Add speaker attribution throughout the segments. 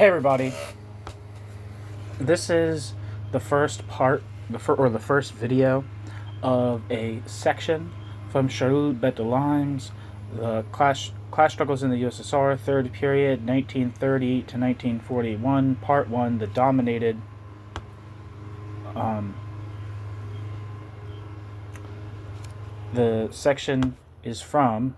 Speaker 1: Hey everybody, this is the first part, the first video of a section from Charles Bettelheim's The Class Struggles in the USSR, Third Period, 1930 to 1941, Part 1, The Dominated. The section is from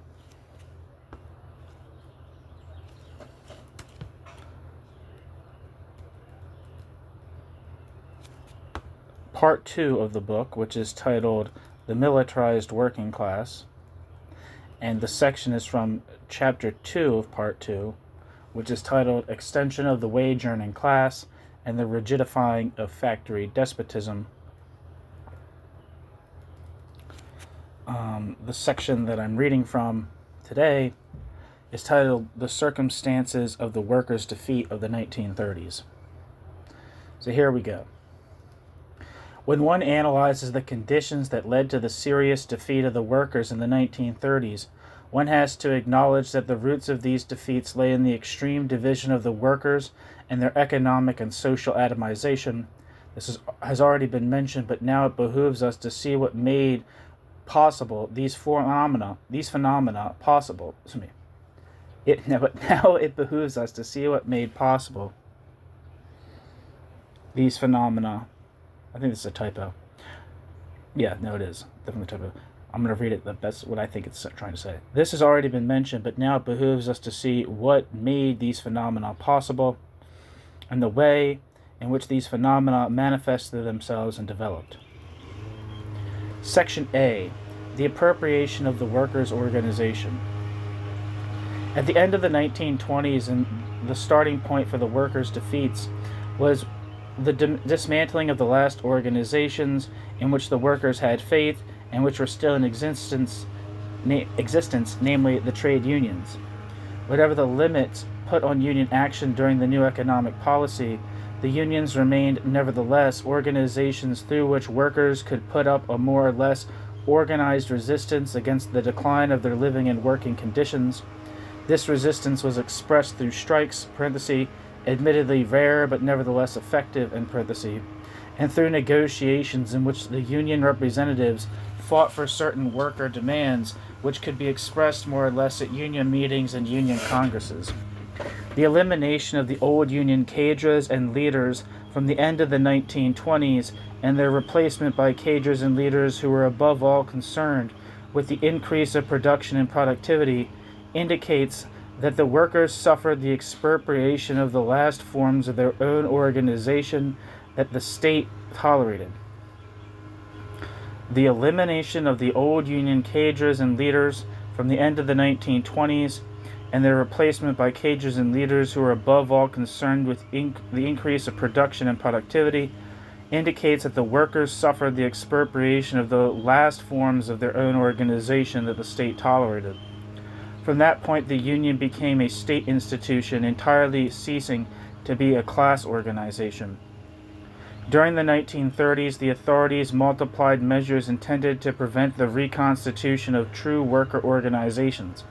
Speaker 1: Part 2 of the book, which is titled The Militarized Working Class, and the section is from Chapter 2 of Part 2, which is titled Extension of the Wage Earning Class and the Rigidifying of Factory Despotism. The section that I'm reading from today is titled The Circumstances of the Workers' Defeat of the 1930s. So here we go. When one analyzes the conditions that led to the serious defeat of the workers in the 1930s, one has to acknowledge that the roots of these defeats lay in the extreme division of the workers and their economic and social atomization. This has already been mentioned, but now it behooves us to see what made possible these phenomena possible. Now it behooves us to see what made possible these phenomena. I think this is a typo. Yeah, no, it is. Definitely a typo. I'm going to read it. That's what I think it's trying to say. This has already been mentioned, but now it behooves us to see what made these phenomena possible and the way in which these phenomena manifested themselves and developed. Section A, the appropriation of the workers' organization. At the end of the 1920s, and the starting point for the workers' defeats was the dismantling of the last organizations in which the workers had faith and which were still in existence, namely the trade unions. Whatever the limits put on union action during the new economic policy, the unions remained nevertheless organizations through which workers could put up a more or less organized resistance against the decline of their living and working conditions. This resistance was expressed through strikes, admittedly rare but nevertheless effective, and through negotiations in which the union representatives fought for certain worker demands which could be expressed more or less at union meetings and union congresses. The elimination of the old union cadres and leaders from the end of the 1920s and their replacement by cadres and leaders who were above all concerned with the increase of production and productivity indicates that the workers suffered the expropriation of the last forms of their own organization that the state tolerated. The elimination of the old union cadres and leaders from the end of the 1920s and their replacement by cadres and leaders who were above all concerned with the increase of production and productivity indicates that the workers suffered the expropriation of the last forms of their own organization that the state tolerated. From that point, the union became a state institution, entirely ceasing to be a class organization. During the 1930s, the authorities multiplied measures intended to prevent the reconstitution of true worker organizations.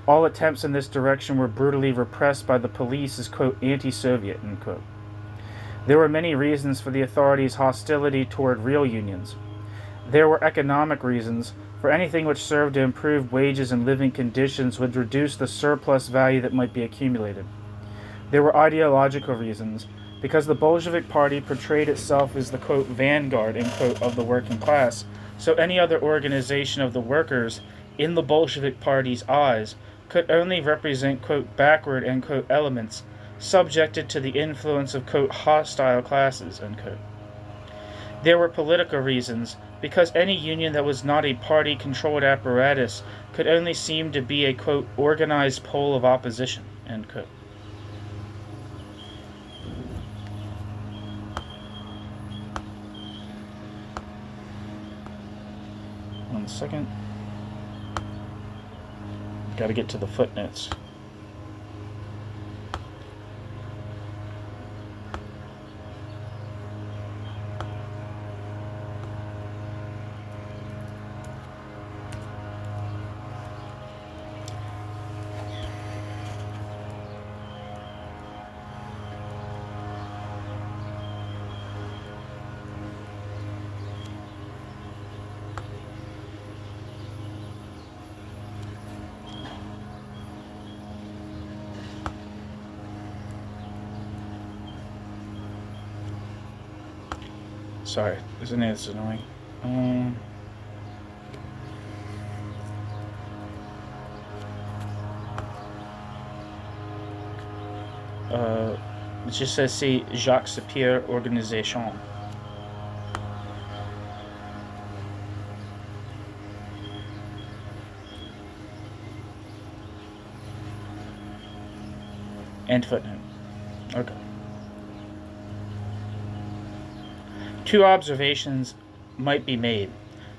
Speaker 1: All attempts in this direction were brutally repressed by the police as, quote, anti-Soviet, end quote. There were many reasons for the authorities' hostility toward real unions. There were economic reasons, for anything which served to improve wages and living conditions would reduce the surplus value that might be accumulated. There were ideological reasons, because the Bolshevik Party portrayed itself as the, quote, vanguard, end quote, of the working class, so any other organization of the workers, in the Bolshevik Party's eyes, could only represent, quote, backward, end quote, elements, subjected to the influence of, quote, hostile classes, end quote. There were political reasons, because any union that was not a party-controlled apparatus could only seem to be a, quote, organized pole of opposition, end quote. One second. Got to get to the footnotes. Sorry, this is annoying. It just says see Jacques Sapir Organisation. End footnote. Okay. Two observations might be made.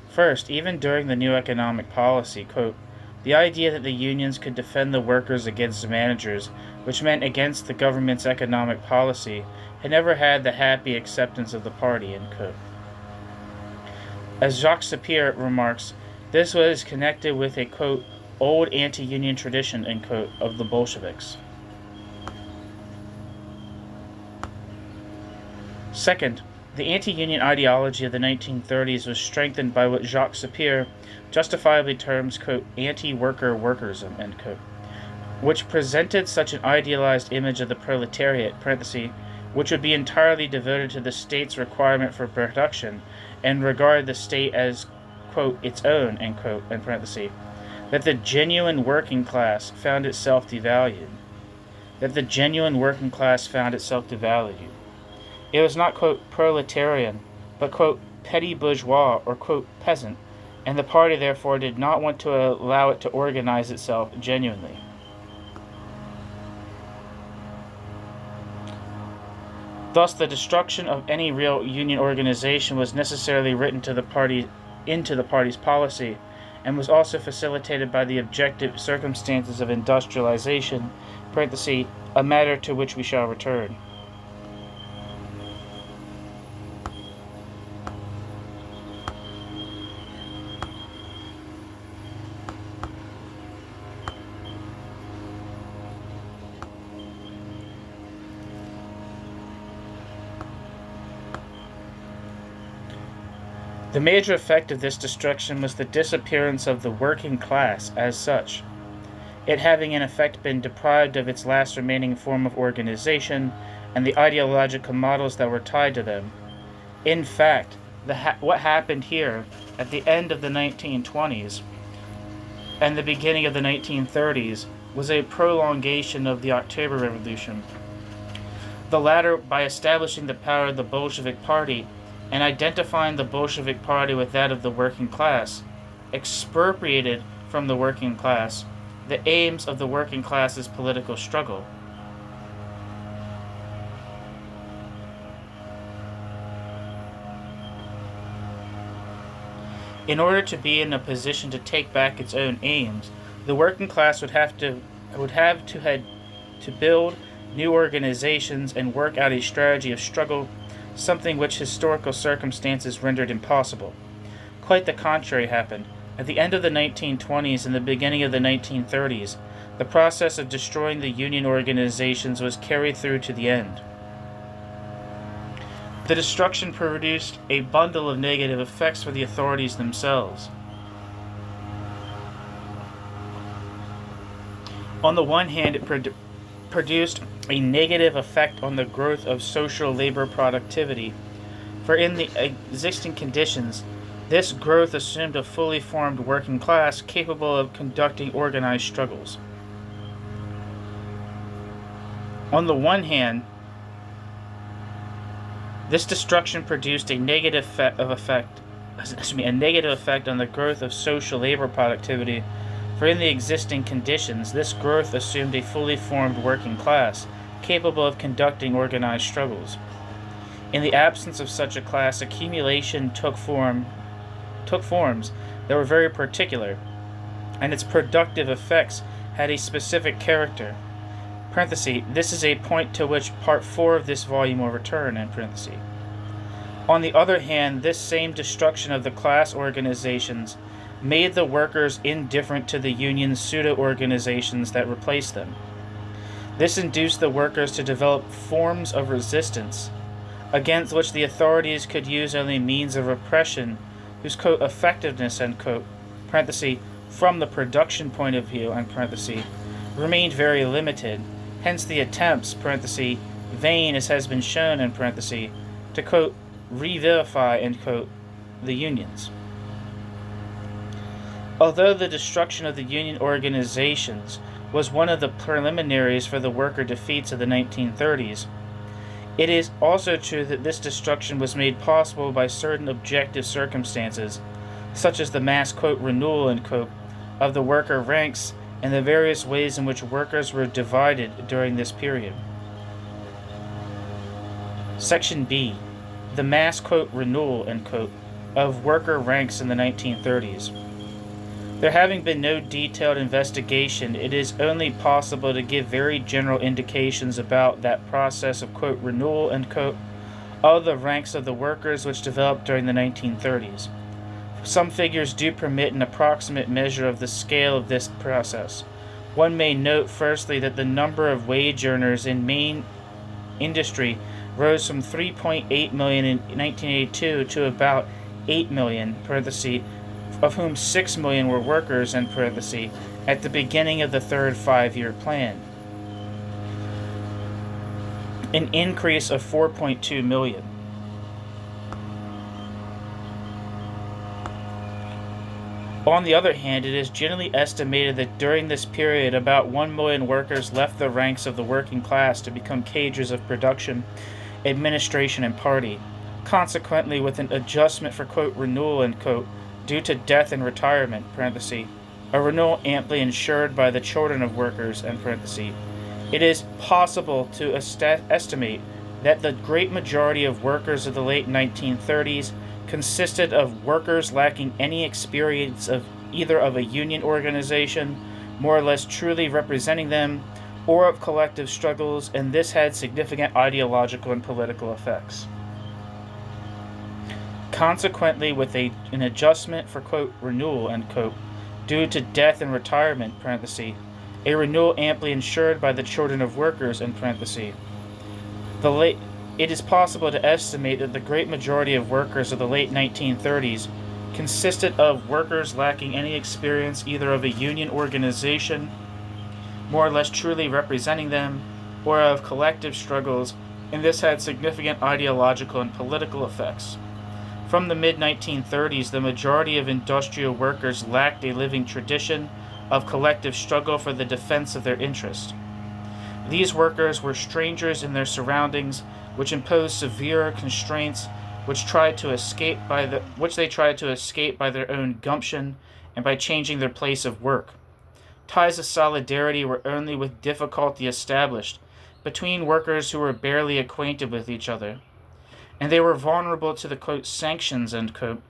Speaker 1: First, even during the new economic policy, quote, the idea that the unions could defend the workers against the managers, which meant against the government's economic policy, had never had the happy acceptance of the party, end quote. As Jacques Sapir remarks, this was connected with a, quote, old anti-union tradition, end quote, of the Bolsheviks. Second, the anti-union ideology of the 1930s was strengthened by what Jacques Sapir justifiably terms, quote, anti-worker workerism, end quote, which presented such an idealized image of the proletariat, parenthesis, which would be entirely devoted to the state's requirement for production and regard the state as, quote, its own, end quote, in parenthesis, that the genuine working class found itself devalued. It was not, quote, proletarian, but, quote, petty bourgeois or, quote, peasant, and the party therefore did not want to allow it to organize itself genuinely. Thus, the destruction of any real union organization was necessarily written into the party's policy, and was also facilitated by the objective circumstances of industrialization, parenthesis, a matter to which we shall return. The major effect of this destruction was the disappearance of the working class as such, it having in effect been deprived of its last remaining form of organization and the ideological models that were tied to them. In fact, what happened here at the end of the 1920s and the beginning of the 1930s was a prolongation of the October Revolution. The latter, by establishing the power of the Bolshevik Party and identifying the Bolshevik Party with that of the working class, expropriated from the working class the aims of the working class's political struggle. In order to be in a position to take back its own aims, the working class would have to build new organizations and work out a strategy of struggle, something which historical circumstances rendered impossible. Quite the contrary happened. At the end of the 1920s and the beginning of the 1930s, the process of destroying the union organizations was carried through to the end. The destruction produced a bundle of negative effects for the authorities themselves. On the one hand, it produced a negative effect on the growth of social labor productivity, for in the existing conditions, this growth assumed a fully formed working class capable of conducting organized struggles. On the one hand, this destruction produced a negative effect on the growth of social labor productivity, for in the existing conditions, this growth assumed a fully formed working class, capable of conducting organized struggles. In the absence of such a class, accumulation took forms that were very particular, and its productive effects had a specific character. This is a point to which Part 4 of this volume will return. On the other hand, this same destruction of the class organizations made the workers indifferent to the union's pseudo-organizations that replaced them. This induced the workers to develop forms of resistance, against which the authorities could use only means of repression whose, quote, effectiveness, end quote, from the production point of view, remained very limited. Hence the attempts, vain as has been shown, to, quote, revivify, end quote, the unions. Although the destruction of the union organizations was one of the preliminaries for the worker defeats of the 1930s, it is also true that this destruction was made possible by certain objective circumstances, such as the mass, quote, renewal, end quote, of the worker ranks and the various ways in which workers were divided during this period. Section B. The mass, quote, renewal, end quote, of worker ranks in the 1930s. There having been no detailed investigation, it is only possible to give very general indications about that process of, quote, renewal, end quote, of the ranks of the workers which developed during the 1930s. Some figures do permit an approximate measure of the scale of this process. One may note firstly that the number of wage earners in main industry rose from 3.8 million in 1982 to about 8 million, parenthesis, of whom 6 million were workers, end parenthesis, at the beginning of the third five-year plan. An increase of 4.2 million. On the other hand, it is generally estimated that during this period about 1 million workers left the ranks of the working class to become cadres of production, administration, and party. Consequently, with an adjustment for, quote, renewal, end quote, due to death and retirement, parenthesis, a renewal amply insured by the children of workers, end parenthesis, it is possible to estimate that the great majority of workers of the late 1930s consisted of workers lacking any experience of either of a union organization, more or less truly representing them, or of collective struggles, and this had significant ideological and political effects. Consequently, with an adjustment for, quote, renewal, end quote, due to death and retirement, parenthesis, a renewal amply insured by the children of workers, end parenthesis, it is possible to estimate that the great majority of workers of the late 1930s consisted of workers lacking any experience either of a union organization, more or less truly representing them, or of collective struggles, and this had significant ideological and political effects. From the mid-1930s, the majority of industrial workers lacked a living tradition of collective struggle for the defense of their interests. These workers were strangers in their surroundings, which imposed severe constraints which they tried to escape by their own gumption and by changing their place of work. Ties of solidarity were only with difficulty established between workers who were barely acquainted with each other, and they were vulnerable to the, quote, sanctions, end quote,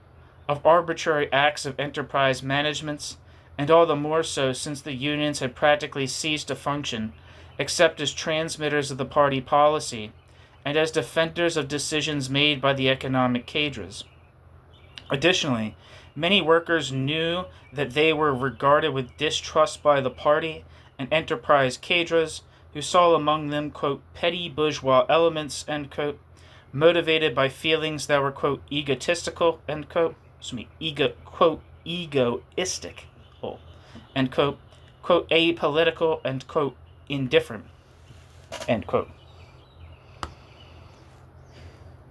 Speaker 1: of arbitrary acts of enterprise managements, and all the more so since the unions had practically ceased to function except as transmitters of the party policy and as defenders of decisions made by the economic cadres. Additionally, many workers knew that they were regarded with distrust by the party and enterprise cadres, who saw among them, quote, petty bourgeois elements, end quote, motivated by feelings that were, quote, egotistical, end quote, quote, egoistic, end quote, apolitical, and, quote, indifferent, end quote.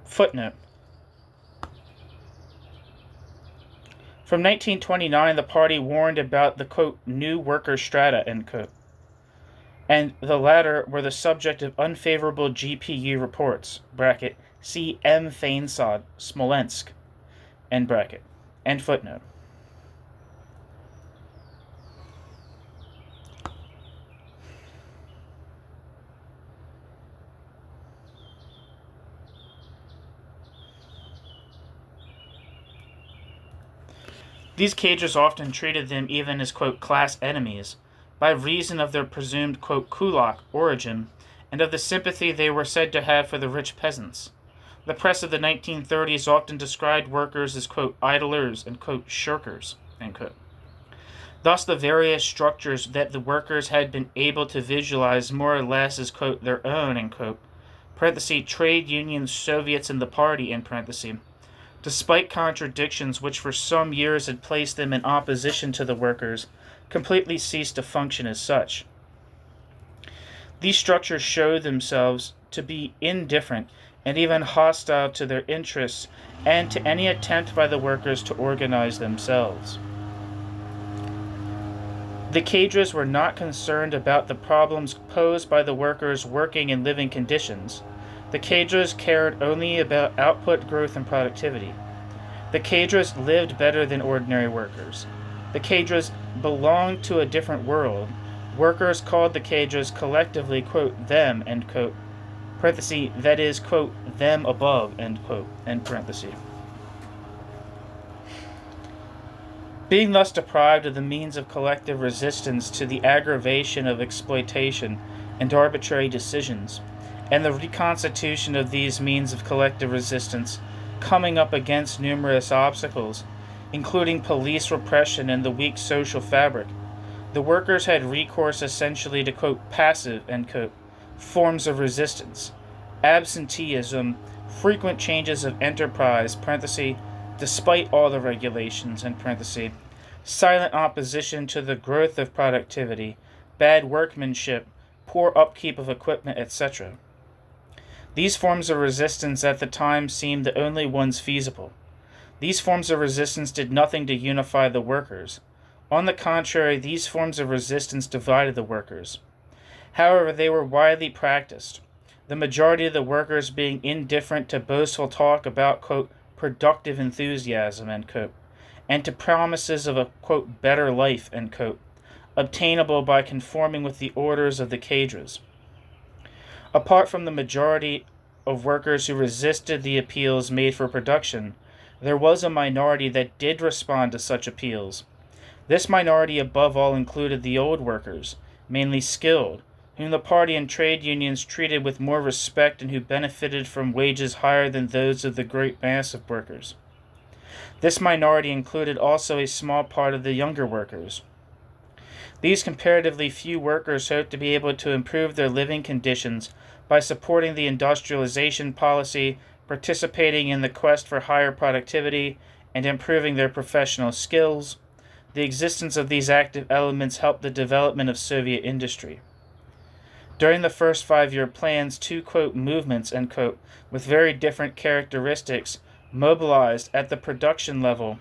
Speaker 1: Footnote. From 1929, the party warned about the, quote, new worker strata, end quote, and the latter were the subject of unfavorable GPU reports, bracket, see M. Feinsod, Smolensk, end bracket, end footnote. These cadres often treated them even as, quote, class enemies, by reason of their presumed, quote, kulak origin, and of the sympathy they were said to have for the rich peasants. The press of the 1930s often described workers as, quote, idlers and, quote, shirkers, end quote. Thus the various structures that the workers had been able to visualize more or less as, quote, their own, end quote, parenthesis, trade unions, Soviets, and the party, end parenthesis, despite contradictions which for some years had placed them in opposition to the workers, completely ceased to function as such. These structures showed themselves to be indifferent and even hostile to their interests and to any attempt by the workers to organize themselves. The cadres were not concerned about the problems posed by the workers' working and living conditions. The cadres cared only about output growth and productivity. The cadres lived better than ordinary workers. The cadres belonged to a different world. Workers called the cadres collectively, quote, them, end quote, parenthesis, that is, quote, them above, end quote, end parenthesis. Being thus deprived of the means of collective resistance to the aggravation of exploitation and arbitrary decisions, and the reconstitution of these means of collective resistance coming up against numerous obstacles, including police repression and the weak social fabric, the workers had recourse essentially to, quote, passive, end quote, forms of resistance, absenteeism, frequent changes of enterprise, parenthesis, despite all the regulations, end parenthesis, silent opposition to the growth of productivity, bad workmanship, poor upkeep of equipment, etc. These forms of resistance at the time seemed the only ones feasible. These forms of resistance did nothing to unify the workers. On the contrary, these forms of resistance divided the workers. However, they were widely practiced, the majority of the workers being indifferent to boastful talk about, quote, productive enthusiasm, end quote, and to promises of a, quote, better life, end quote, obtainable by conforming with the orders of the cadres. Apart from the majority of workers who resisted the appeals made for production, there was a minority that did respond to such appeals. This minority above all included the old workers, mainly skilled, whom the party and trade unions treated with more respect and who benefited from wages higher than those of the great mass of workers. This minority included also a small part of the younger workers. These comparatively few workers hoped to be able to improve their living conditions by supporting the industrialization policy, participating in the quest for higher productivity, and improving their professional skills. The existence of these active elements helped the development of Soviet industry. During the first 5-year plans, two, quote, movements, end quote, with very different characteristics mobilized at the production level.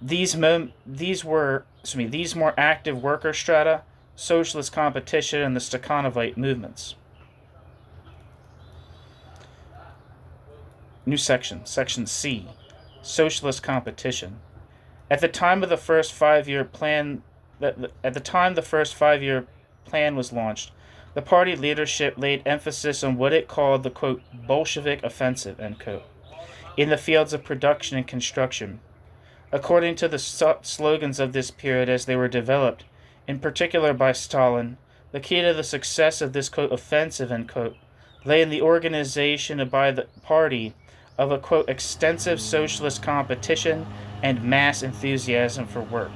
Speaker 1: These more active worker strata, socialist competition, and the Stakhanovite movements. New section, section C, socialist competition. At the time the first 5-year plan was launched, the party leadership laid emphasis on what it called the, quote, Bolshevik offensive, end quote, in the fields of production and construction. According to the slogans of this period as they were developed, in particular by Stalin, the key to the success of this, quote, offensive, end quote, lay in the organization by the party of a, quote, extensive socialist competition and mass enthusiasm for work.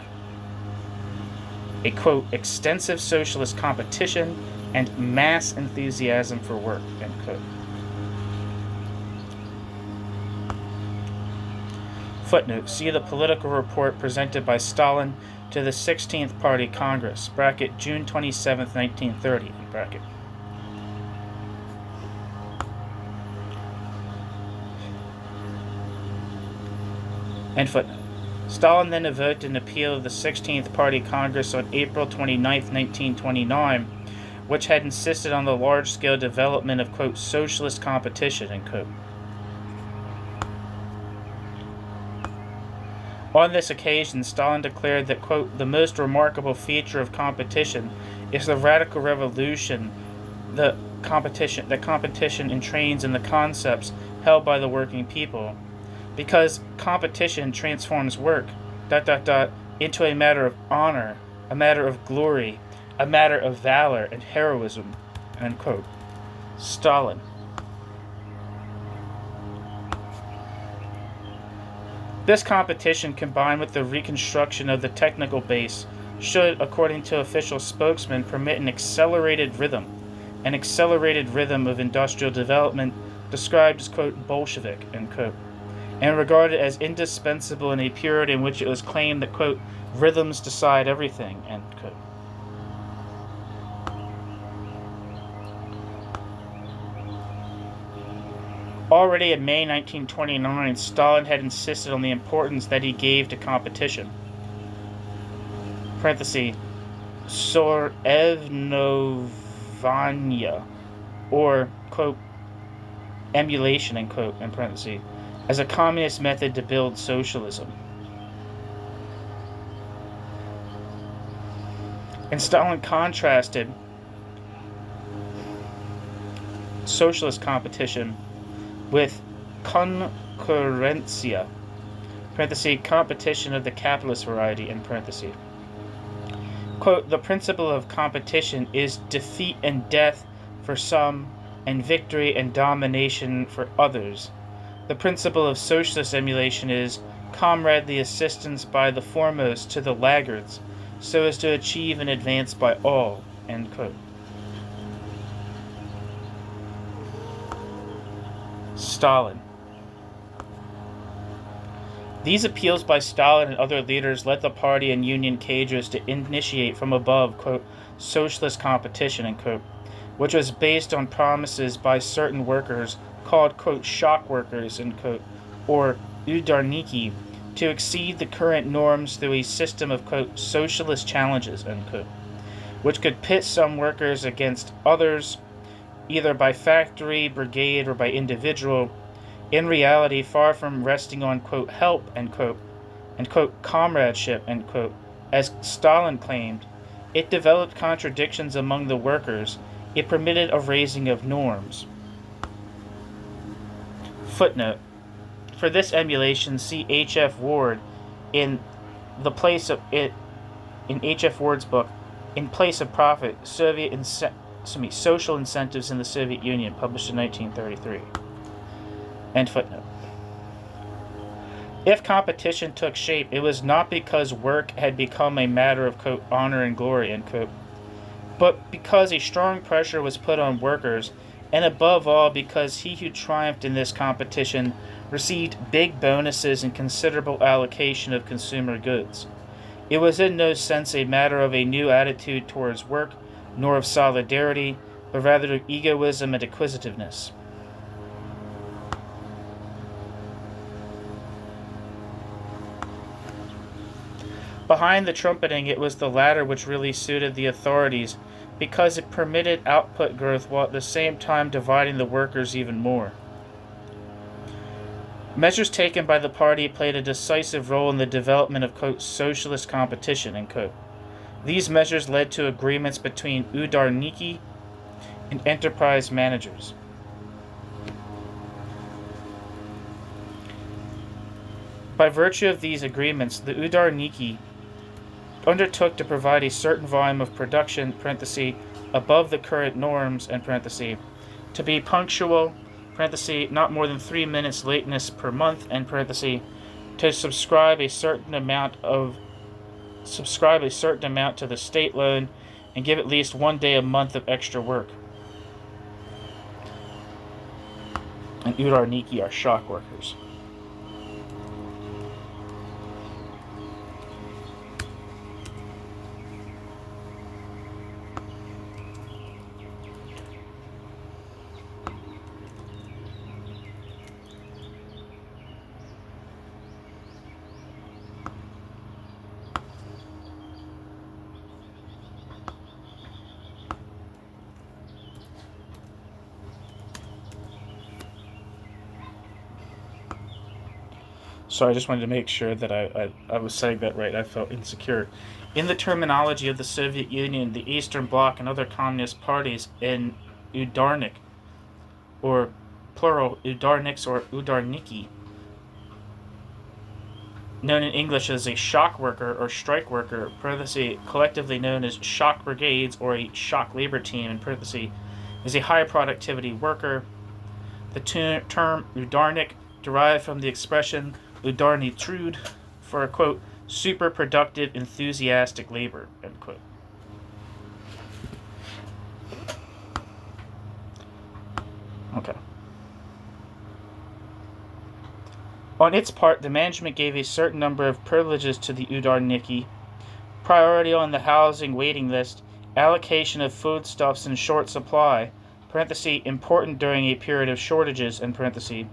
Speaker 1: A, quote, extensive socialist competition and mass enthusiasm for work, end quote. Footnote, see the political report presented by Stalin to the 16th Party Congress, bracket, June 27, 1930, bracket. End footnote. Stalin then evoked an appeal of the 16th Party Congress on April 29, 1929, which had insisted on the large-scale development of, quote, socialist competition, end quote. On this occasion, Stalin declared that, quote, the most remarkable feature of competition is the radical revolution that competition entrains in the concepts held by the working people, because competition transforms work, into a matter of honor, a matter of glory, a matter of valor and heroism, end quote. Stalin. This competition, combined with the reconstruction of the technical base, should, according to official spokesmen, permit an accelerated rhythm of industrial development described as, quote, Bolshevik, end quote, and regarded as indispensable in a period in which it was claimed that, quote, rhythms decide everything, end quote. Already in May 1929, Stalin had insisted on the importance that he gave to competition. Sorevnovanya, or, quote, emulation, end quote, in parentheses, as a communist method to build socialism. And Stalin contrasted socialist competition with concurrencia, parentheses, competition of the capitalist variety, in parentheses. Quote, the principle of competition is defeat and death for some and victory and domination for others. The principle of socialist emulation is comradely assistance by the foremost to the laggards, so as to achieve an advance by all, end quote. Stalin. These appeals by Stalin and other leaders led the party and union cadres to initiate from above, quote, socialist competition, end quote, which was based on promises by certain workers called, quote, shock workers, end quote, or udarniki, to exceed the current norms through a system of, quote, socialist challenges, end quote, which could pit some workers against others, either by factory, brigade, or by individual, in reality far from resting on, quote, help, end quote, and, quote, comradeship, end quote, as Stalin claimed. It developed contradictions among the workers. It permitted a raising of norms. Footnote. For this emulation, see H.F. Ward in the place of it in H.F. Ward's book, In Place of Profit, Social Incentives in the Soviet Union, published in 1933. End footnote. If competition took shape, it was not because work had become a matter of, quote, honor and glory, end quote, but because a strong pressure was put on workers, and above all because he who triumphed in this competition received big bonuses and considerable allocation of consumer goods. It was in no sense a matter of a new attitude towards work, nor of solidarity, but rather of egoism and acquisitiveness. Behind the trumpeting, it was the latter which really suited the authorities, because it permitted output growth while at the same time dividing the workers even more. Measures taken by the party played a decisive role in the development of, quote, socialist competition, end quote. These measures led to agreements between udarniki and enterprise managers. By virtue of these agreements, the udarniki undertook to provide a certain volume of production, parenthesis, above the current norms, end parenthesis, to be punctual, parenthesis, not more than 3 minutes lateness per month, end parenthesis, to subscribe a certain amount to the state loan, and give at least 1 day a month of extra work. And udarniki are shock workers. So I just wanted to make sure that I was saying that right. I felt insecure. In the terminology of the Soviet Union, the Eastern Bloc, and other communist parties, in udarnik, or plural udarniks or udarniki, known in English as a shock worker or strike worker, parenthesis, collectively known as shock brigades or a shock labor team, in parenthesis, is a high productivity worker. The term udarnik derived from the expression udarny trud for a, quote, super productive, enthusiastic labor, end quote. Okay. On its part, the management gave a certain number of privileges to the udarniki: priority on the housing waiting list, allocation of foodstuffs in short supply, parenthesis, important during a period of shortages, in parenthesis,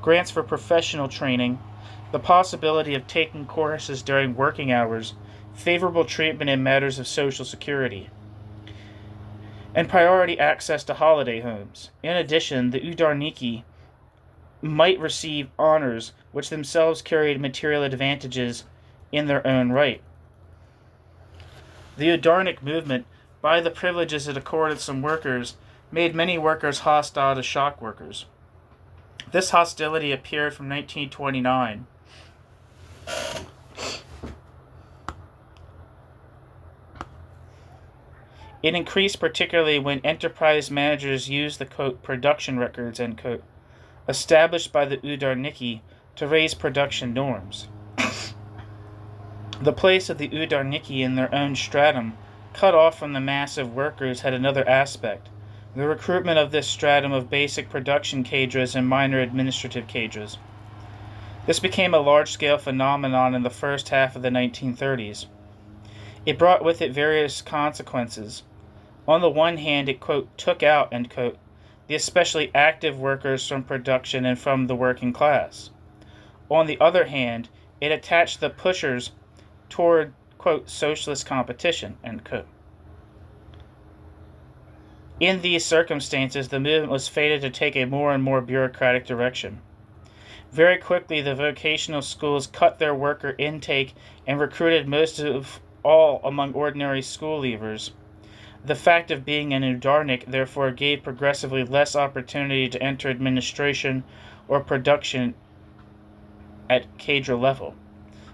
Speaker 1: grants for professional training, the possibility of taking courses during working hours, favorable treatment in matters of Social Security, and priority access to holiday homes. In addition, the Udarniki might receive honors which themselves carried material advantages in their own right. The Udarnik movement, by the privileges it accorded some workers, made many workers hostile to shock workers. This hostility appeared from 1929. It increased particularly when enterprise managers used the, quote, production records, end quote, established by the Udarniki to raise production norms. The place of the Udarniki in their own stratum, cut off from the mass of workers, had another aspect: the recruitment of this stratum of basic production cadres and minor administrative cadres. This became a large-scale phenomenon in the first half of the 1930s. It brought with it various consequences. On the one hand, it, quote, took out, end quote, the especially active workers from production and from the working class. On the other hand, it attached the pushers toward, quote, socialist competition, end quote. In these circumstances, the movement was fated to take a more and more bureaucratic direction. Very quickly, the vocational schools cut their worker intake and recruited most of all among ordinary school leavers. The fact of being an Udarnik, therefore, gave progressively less opportunity to enter administration or production at cadre level.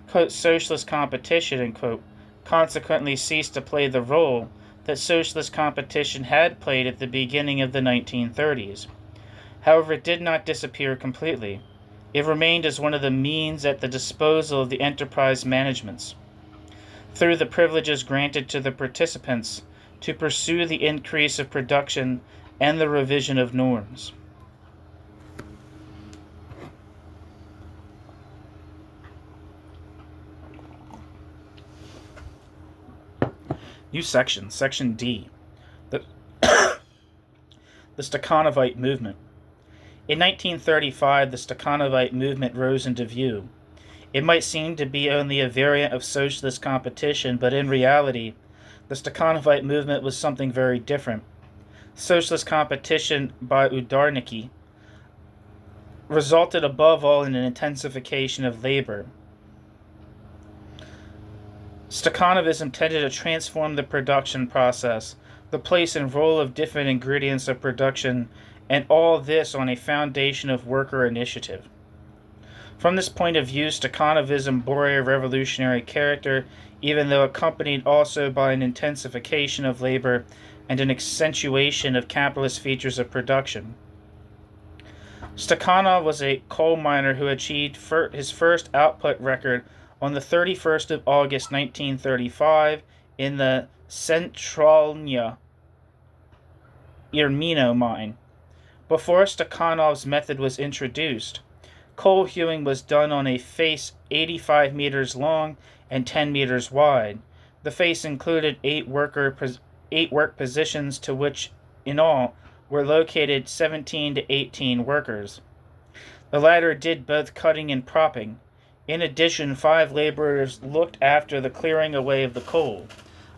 Speaker 1: Quote, socialist competition, end quote, consequently ceased to play the role that socialist competition had played at the beginning of the 1930s. However, it did not disappear completely. It remained as one of the means at the disposal of the enterprise managements, through the privileges granted to the participants, to pursue the increase of production and the revision of norms. New section, Section D, the Stakhanovite movement. In 1935, the Stakhanovite movement rose into view. It might seem to be only a variant of socialist competition, but in reality, the Stakhanovite movement was something very different. Socialist competition by Udarniki resulted above all in an intensification of labor. Stakhanovism tended to transform the production process, the place and role of different ingredients of production, and all this on a foundation of worker initiative. From this point of view, Stakhanovism bore a revolutionary character, even though accompanied also by an intensification of labor and an accentuation of capitalist features of production. Stakhanov was a coal miner who achieved his first output record on the 31st of August 1935 in the Centralnya Irmino mine. Before Stakhanov's method was introduced, coal hewing was done on a face 85 meters long and 10 meters wide. The face included 8 work positions, to which in all were located 17 to 18 workers. The latter did both cutting and propping. In addition, 5 laborers looked after the clearing away of the coal.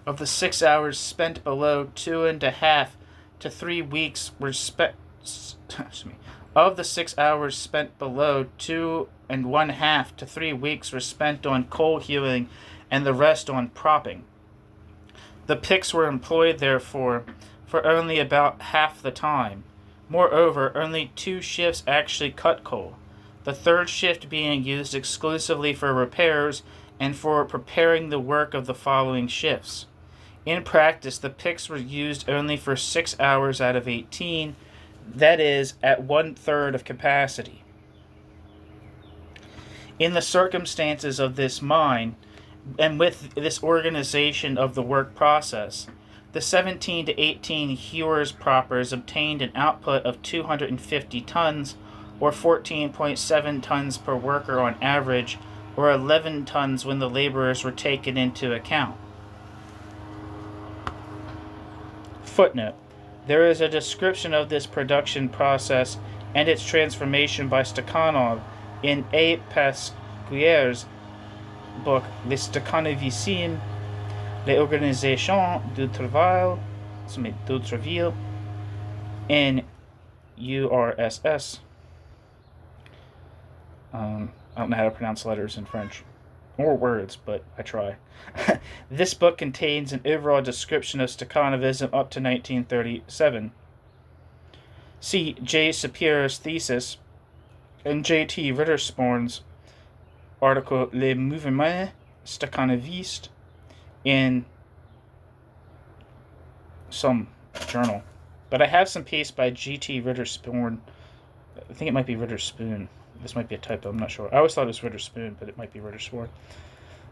Speaker 1: Of the 6 hours spent below, 2.5 to 3 weeks were Of the 6 hours spent below, 2.5 to 3 weeks were spent on coal hewing and the rest on propping. The picks were employed, therefore, for only about half the time. Moreover, only 2 shifts actually cut coal, the third shift being used exclusively for repairs and for preparing the work of the following shifts. In practice, the picks were used only for 6 hours out of 18, that is, at 1/3 of capacity. In the circumstances of this mine, and with this organization of the work process, the 17 to 18 hewers proppers obtained an output of 250 tons, or 14.7 tons per worker on average, or 11 tons when the laborers were taken into account. Footnote: There is a description of this production process and its transformation by Stakhanov in A. Pasquier's book Les Stakhanovismes, l'organisation du travail, in URSS. I don't know how to pronounce letters in French. Or words, but I try. This book contains an overall description of Stakhanovism up to 1937. See J. Sapir's thesis and J.T. Rittersporn's article Le Mouvement Stakhanoviste in some journal. But I have some piece by G.T. Rittersporn. I think it might be Ritterspoon. This might be a typo, I'm not sure. I always thought it was Ritterspoon, but it might be Rittersporn.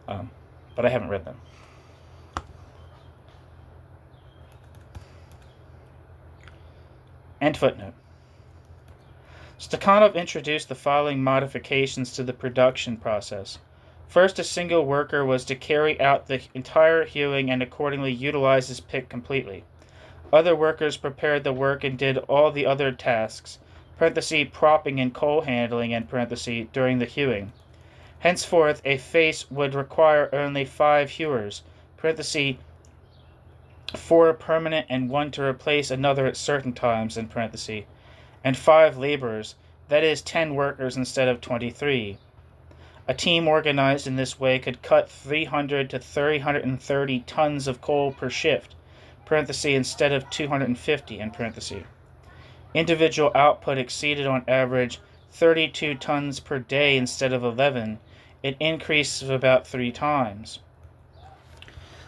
Speaker 1: But I haven't read them. End footnote. Stakhanov introduced the following modifications to the production process. First, a single worker was to carry out the entire hewing and accordingly utilize his pick completely. Other workers prepared the work and did all the other tasks, propping and coal handling, during the hewing. Henceforth, a face would require only 5 hewers, 4 permanent and 1 to replace another at certain times, and 5 laborers, that is 10 workers instead of 23. A team organized in this way could cut 300 to 330 tons of coal per shift, instead of 250, Individual output exceeded on average 32 tons per day instead of 11, an increase of about 3 times.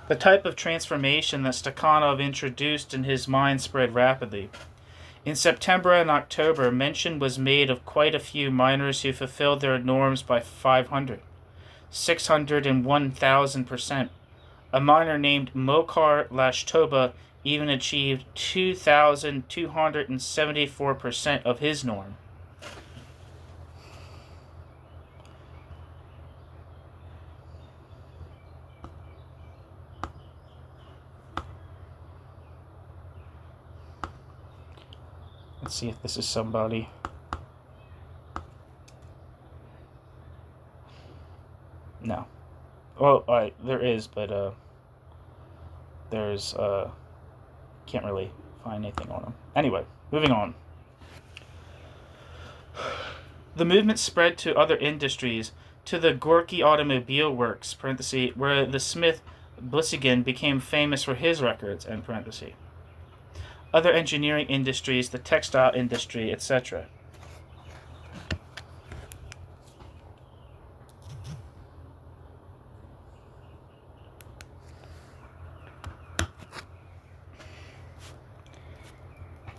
Speaker 1: The type of transformation that Stakhanov introduced in his mind spread rapidly. In September and October, mention was made of quite a few miners who fulfilled their norms by 500, 600, and 1,000%. A miner named Mokhar Lashtoba even achieved 2,274% of his norm. Let's see if this is somebody. No. Well, there is, but there's can't really find anything on them. Anyway, moving on. The movement spread to other industries, to the Gorky Automobile Works, where the smith Blissigin became famous for his records, Other engineering industries, the textile industry, etc.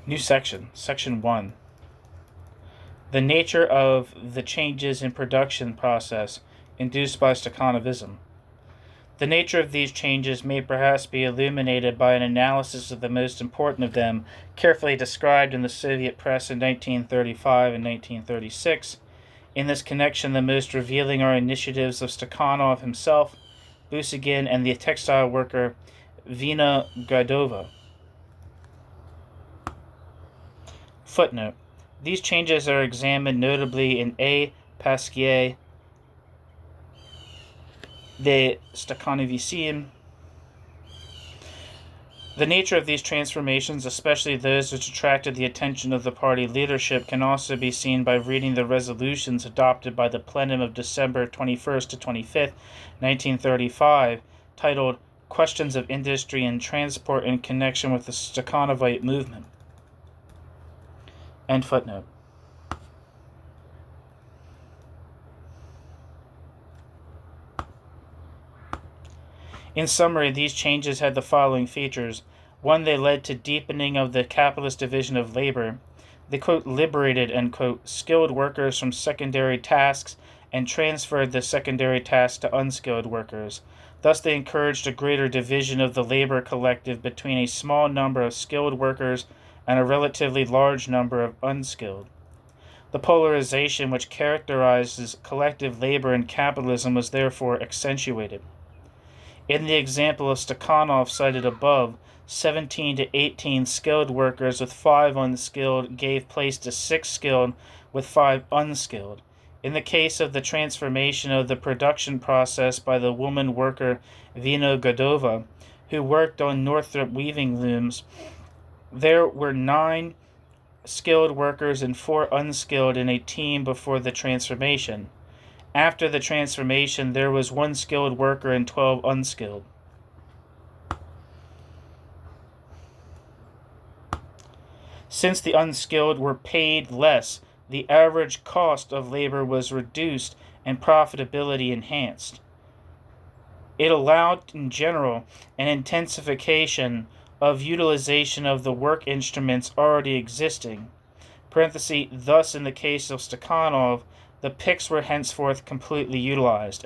Speaker 1: New section, Section 1. The nature of the changes in production process induced by Stakhanovism. The nature of these changes may perhaps be illuminated by an analysis of the most important of them, carefully described in the Soviet press in 1935 and 1936. In this connection, the most revealing are initiatives of Stakhanov himself, Blissigin, and the textile worker Vina Gradova. Footnote. These changes are examined notably in A. Pasquier, Les Stakhanovismes. The nature of these transformations, especially those which attracted the attention of the party leadership, can also be seen by reading the resolutions adopted by the plenum of December 21st to 25th, 1935, titled Questions of Industry and Transport in Connection with the Stakhanovite Movement. End footnote. In summary, these changes had the following features. 1, they led to deepening of the capitalist division of labor. They, quote, liberated, end quote, skilled workers from secondary tasks and transferred the secondary tasks to unskilled workers. Thus, they encouraged a greater division of the labor collective between a small number of skilled workers and a relatively large number of unskilled. The polarization which characterizes collective labor in capitalism was therefore accentuated. In the example of Stakhanov cited above, 17 to 18 skilled workers with 5 unskilled gave place to 6 skilled with 5 unskilled. In the case of the transformation of the production process by the woman worker Vinogadova, who worked on Northrop weaving looms, there were 9 skilled workers and 4 unskilled in a team before the transformation. After the transformation, there was 1 skilled worker and 12 unskilled. Since the unskilled were paid less, the average cost of labor was reduced and profitability enhanced. It allowed, in general, an intensification of utilization of the work instruments already existing. Thus, in the case of Stakhanov, the picks were henceforth completely utilized.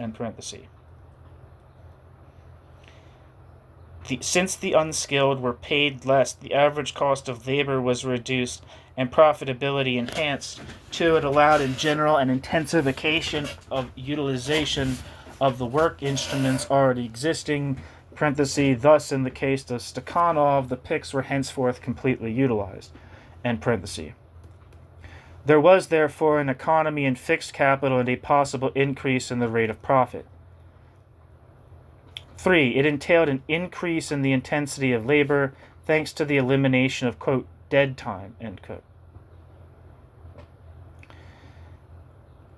Speaker 1: Since the unskilled were paid less, the average cost of labor was reduced and profitability enhanced. 2. It allowed in general an intensification of utilization of the work instruments already existing. Thus, in the case of Stakhanov, the picks were henceforth completely utilized. There was therefore an economy in fixed capital and a possible increase in the rate of profit. 3. It entailed an increase in the intensity of labor thanks to the elimination of, quote, dead time, end quote.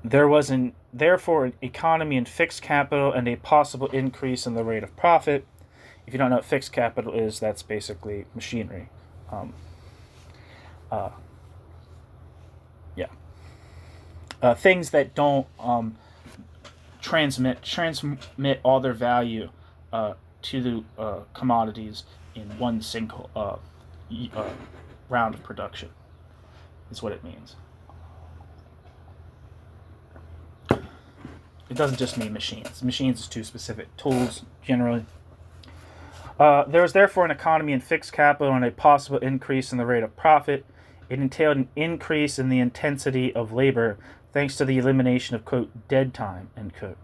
Speaker 1: There was therefore an economy in fixed capital and a possible increase in the rate of profit. If you don't know what fixed capital is, that's basically machinery. Things that don't transmit all their value to the commodities in one single round of production is what it means. It doesn't just mean machines. Machines is too specific. Tools, generally. There was therefore an economy in fixed capital and a possible increase in the rate of profit. It entailed an increase in the intensity of labor thanks to the elimination of, quote, dead time, end quote.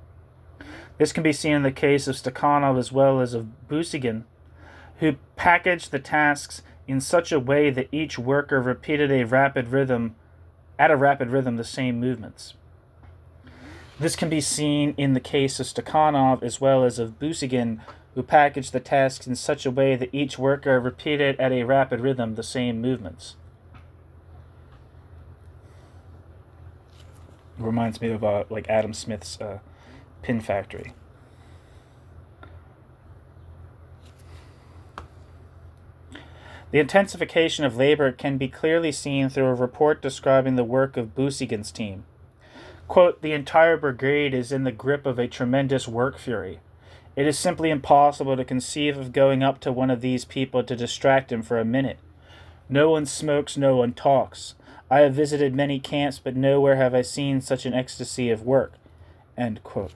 Speaker 1: This can be seen in the case of Stakhanov as well as of Busygin, who packaged the tasks in such a way that each worker repeated at a rapid rhythm the same movements. This can be seen in the case of Stakhanov as well as of Busygin, who packaged the tasks in such a way that each worker repeated at a rapid rhythm the same movements. It reminds me of like Adam Smith's pin factory. The intensification of labor can be clearly seen through a report describing the work of Busygin's team. Quote, the entire brigade is in the grip of a tremendous work fury. It is simply impossible to conceive of going up to one of these people to distract him for a minute. No one smokes, no one talks. I have visited many camps, but nowhere have I seen such an ecstasy of work. End quote.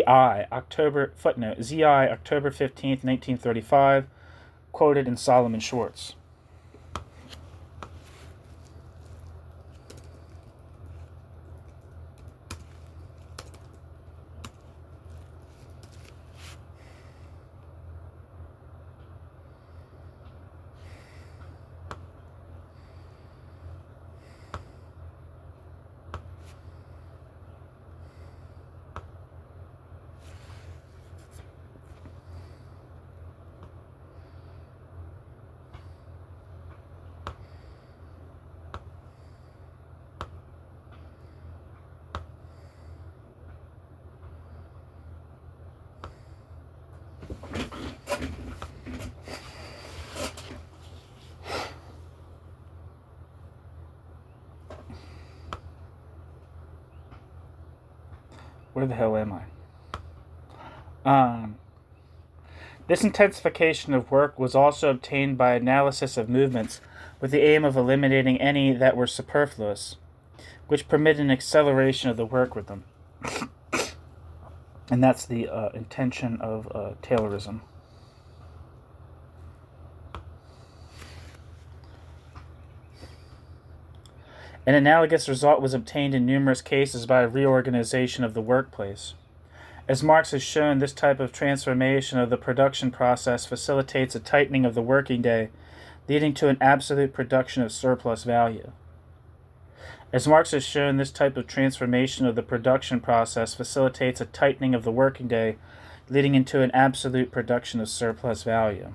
Speaker 1: October 15th, 1935, quoted in Solomon Schwartz. Where the hell am I? This intensification of work was also obtained by analysis of movements with the aim of eliminating any that were superfluous, which permitted an acceleration of the work rhythm. And that's the intention of Taylorism. An analogous result was obtained in numerous cases by a reorganization of the workplace. As Marx has shown, this type of transformation of the production process facilitates a tightening of the working day, leading to an absolute production of surplus value. As Marx has shown, this type of transformation of the production process facilitates a tightening of the working day, leading into an absolute production of surplus value.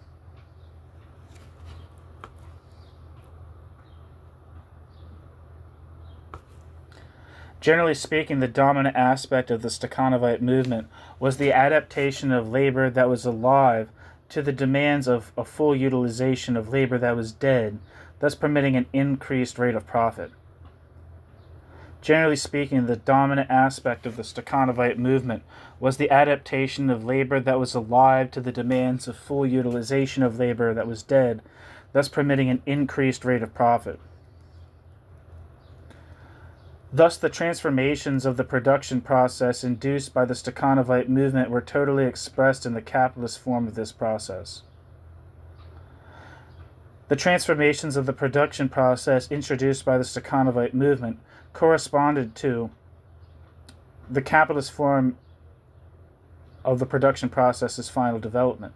Speaker 1: Generally speaking, the dominant aspect of the Stakhanovite movement was the adaptation of labor that was alive to the demands of a full utilization of labor that was dead, thus permitting an increased rate of profit. Generally speaking, the dominant aspect of the Stakhanovite movement was the adaptation of labor that was alive to the demands of full utilization of labor that was dead, thus permitting an increased rate of profit. Thus, the transformations of the production process induced by the Stakhanovite movement were totally expressed in the capitalist form of this process. The transformations of the production process introduced by the Stakhanovite movement corresponded to the capitalist form of the production process's final development.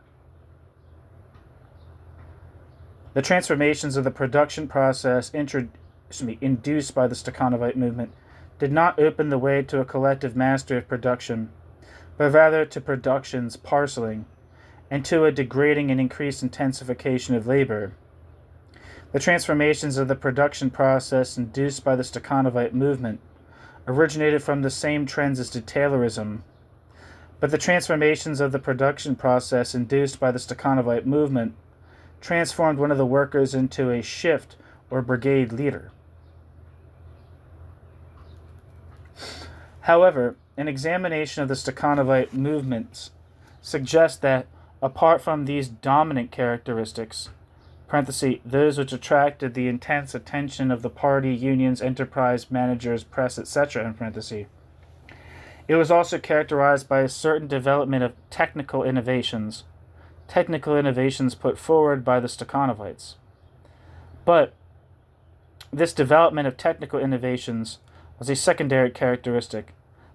Speaker 1: The transformations of the production process induced by the Stakhanovite movement did not open the way to a collective mastery of production, but rather to production's parceling and to a degrading and increased intensification of labor. The transformations of the production process induced by the Stakhanovite movement originated from the same trends as did Taylorism, but the transformations of the production process induced by the Stakhanovite movement transformed one of the workers into a shift or brigade leader. However, an examination of the Stakhanovite movements suggests that, apart from these dominant characteristics, those which attracted the intense attention of the party, unions, enterprise managers, press, etc., it was also characterized by a certain development of technical innovations put forward by the Stakhanovites. But this development of technical innovations was a secondary characteristic.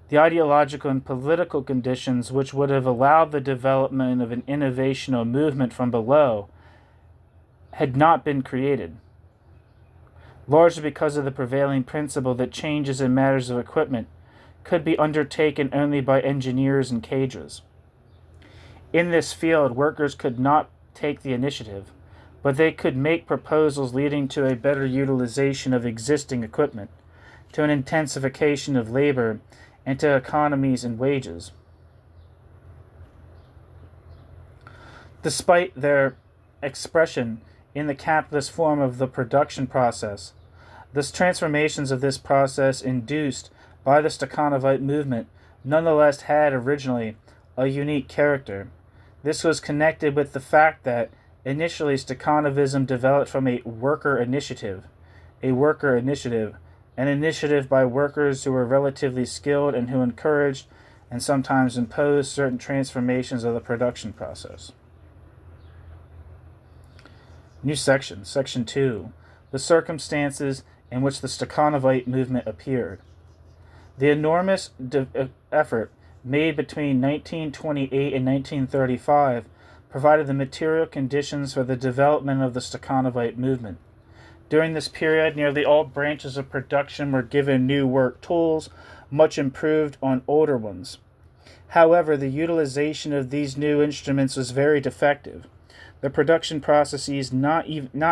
Speaker 1: The ideological and political conditions which would have allowed the development of an innovational movement from below had not been created, largely because of the prevailing principle that changes in matters of equipment could be undertaken only by engineers and cadres. In this field, workers could not take the initiative, but they could make proposals leading to a better utilization of existing equipment, to an intensification of labor, and to economies in wages. Despite their expression in the capitalist form of the production process, the transformations of this process induced by the Stakhanovite movement nonetheless had originally a unique character. This was connected with the fact that initially Stakhanovism developed from an initiative by workers who were relatively skilled and who encouraged and sometimes imposed certain transformations of the production process. New section, Section 2, the circumstances in which the Stakhanovite movement appeared. The enormous effort made between 1928 and 1935 provided the material conditions for the development of the Stakhanovite movement. During this period, nearly all branches of production were given new work tools, much improved on older ones. However, the utilization of these new instruments was very defective, the production processes not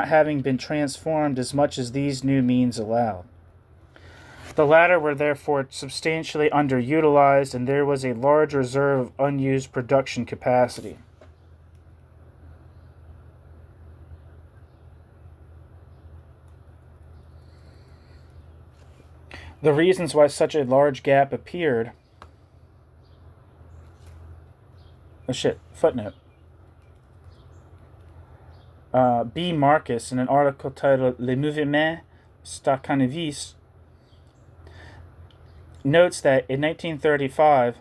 Speaker 1: having been transformed as much as these new means allowed. The latter were therefore substantially underutilized, and there was a large reserve of unused production capacity. The reasons why such a large gap appeared. Footnote. B. Marcus, in an article titled Le Mouvement Stakhanoviste, notes that in 1935,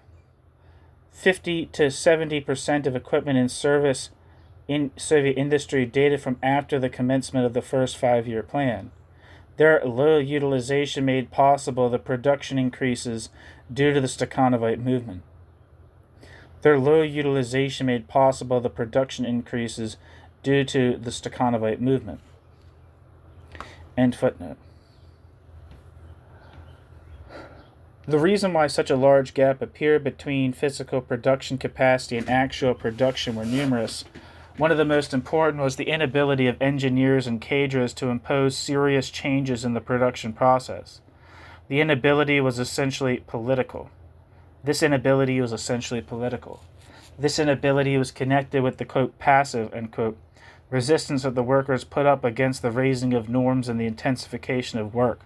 Speaker 1: 50 to 70% of equipment in service in Soviet industry dated from after the commencement of the first 5-year plan. Their low utilization made possible the production increases due to the Stakhanovite movement. Their low utilization made possible the production increases due to the Stakhanovite movement. End footnote. The reason why such a large gap appeared between physical production capacity and actual production were numerous. One of the most important was the inability of engineers and cadres to impose serious changes in the production process. The inability was essentially political. This inability was connected with the, quote, passive, end quote, resistance of the workers put up against the raising of norms and the intensification of work.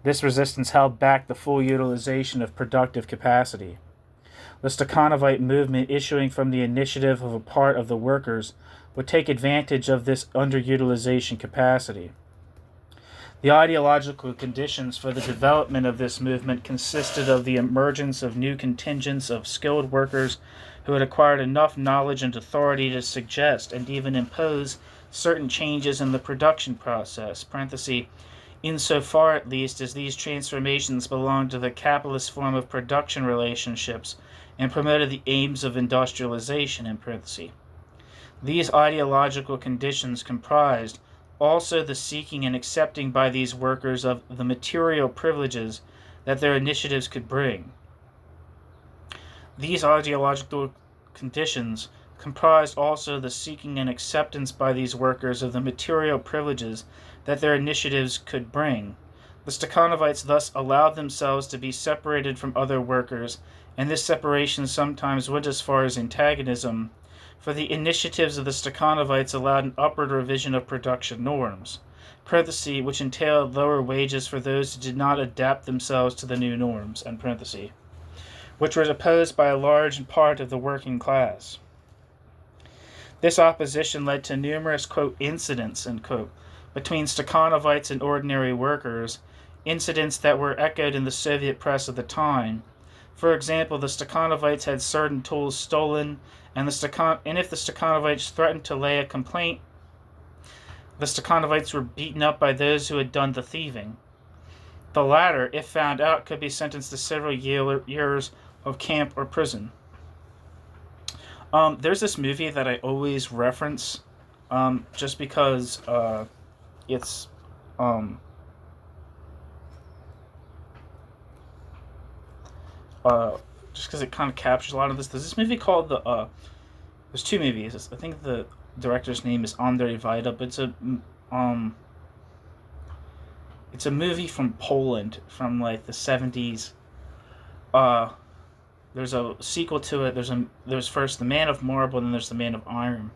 Speaker 1: This resistance held back the full utilization of productive capacity. The Stakhanovite movement, issuing from the initiative of a part of the workers, would take advantage of this underutilization capacity. The ideological conditions for the development of this movement consisted of the emergence of new contingents of skilled workers who had acquired enough knowledge and authority to suggest and even impose certain changes in the production process, insofar at least as these transformations belonged to the capitalist form of production relationships and promoted the aims of industrialization, These ideological conditions comprised also the seeking and accepting by these workers of the material privileges that their initiatives could bring. These ideological conditions comprised also the seeking and acceptance by these workers of the material privileges that their initiatives could bring. The Stakhanovites thus allowed themselves to be separated from other workers, and this separation sometimes went as far as antagonism, for the initiatives of the Stakhanovites allowed an upward revision of production norms, which entailed lower wages for those who did not adapt themselves to the new norms, which were opposed by a large part of the working class. This opposition led to numerous, quote, incidents, end quote, between Stakhanovites and ordinary workers, incidents that were echoed in the Soviet press of the time. For example, the Stakhanovites had certain tools stolen, and if the Stakhanovites threatened to lay a complaint, the Stakhanovites were beaten up by those who had done the thieving. The latter, if found out, could be sentenced to several years of camp or prison. There's this movie that I always reference, just because it's just because it kind of captures a lot of this. There's this movie called there's two movies. I think the director's name is Andrzej Wajda, but it's a movie from Poland from like the 70s. There's a sequel to it. There's first The Man of Marble, and then there's The Man of Iron.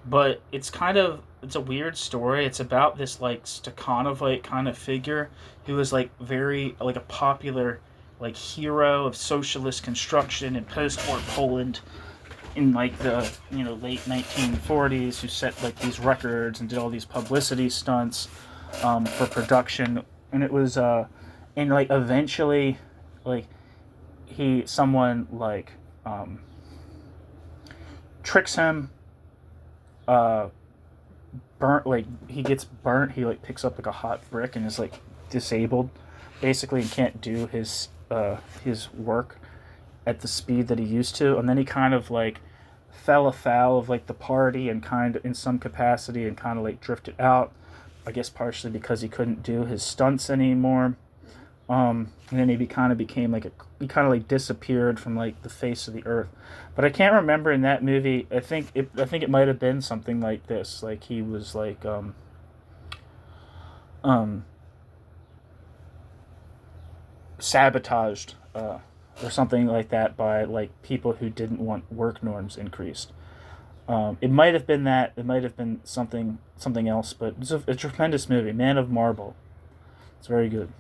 Speaker 1: But it's a weird story. It's about this like Stakhanovite kind of figure who was like very like a popular like hero of socialist construction in post-war Poland in like the late 1940s, who set like these records and did all these publicity stunts for production, and it was and like eventually like someone tricks him, he gets burnt. He like picks up like a hot brick and is like disabled basically and can't do his work at the speed that he used to, and then he kind of like fell afoul of like the party and kind of in some capacity and kind of like drifted out, I guess partially because he couldn't do his stunts anymore. And then he kind of became he kind of like disappeared from like the face of the earth. But I can't remember in that movie. I think it might have been something like this. Like he was like sabotaged or something like that by like people who didn't want work norms increased. It might have been that. It might have been something else. But it's a tremendous movie, Man of Marble. It's very good.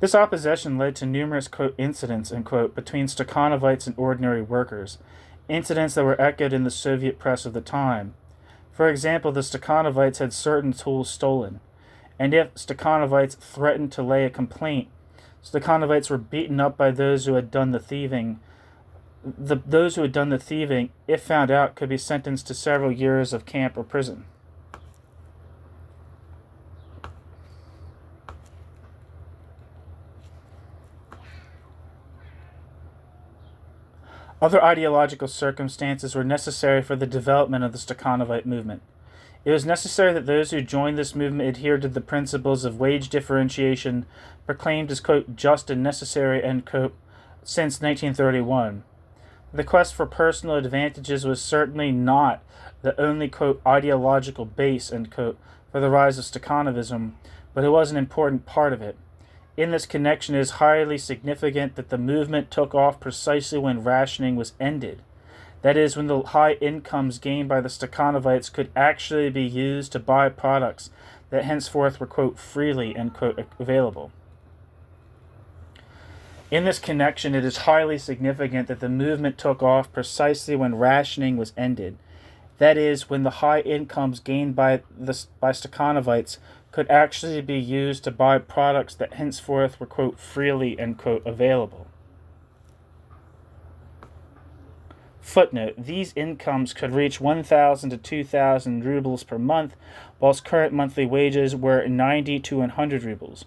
Speaker 1: This opposition led to numerous, quote, incidents, end quote, between Stakhanovites and ordinary workers, incidents that were echoed in the Soviet press of the time. For example, the Stakhanovites had certain tools stolen, and if Stakhanovites threatened to lay a complaint, Stakhanovites were beaten up by those who had done the thieving. Those who had done the thieving, if found out, could be sentenced to several years of camp or prison. Other ideological circumstances were necessary for the development of the Stakhanovite movement. It was necessary that those who joined this movement adhered to the principles of wage differentiation proclaimed as, quote, just and necessary, end quote, since 1931. The quest for personal advantages was certainly not the only, quote, ideological base, end quote, for the rise of Stakhanovism, but it was an important part of it. In this connection, it is highly significant that the movement took off precisely when rationing was ended. That is, when the high incomes gained by the Stakhanovites could actually be used to buy products that henceforth were, quote, freely, end quote, available. In this connection, it is highly significant that the movement took off precisely when rationing was ended. That is, when the high incomes gained by Stakhanovites could actually be used to buy products that henceforth were, quote, freely, end quote, available. Footnote, these incomes could reach 1,000 to 2,000 rubles per month, whilst current monthly wages were 90 to 100 rubles.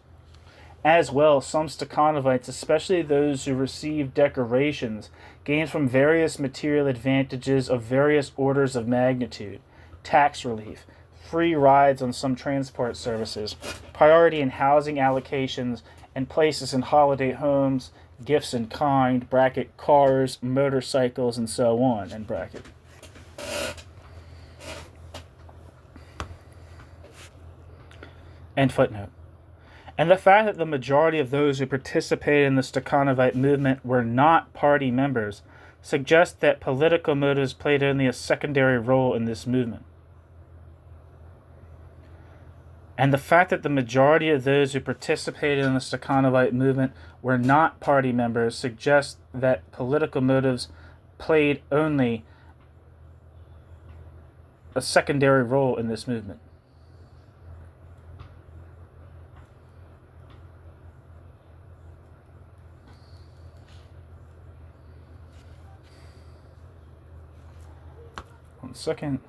Speaker 1: As well, some Stakhanovites, especially those who received decorations, gained from various material advantages of various orders of magnitude: tax relief, free rides on some transport services, priority in housing allocations, and places in holiday homes, gifts in kind, bracket, cars, motorcycles, and so on, end bracket. End footnote. And the fact that the majority of those who participated in the Stakhanovite movement were not party members suggests that political motives played only a secondary role in this movement. And the fact that the majority of those who participated in the Stakhanovite movement were not party members suggests that political motives played only a secondary role in this movement. One second.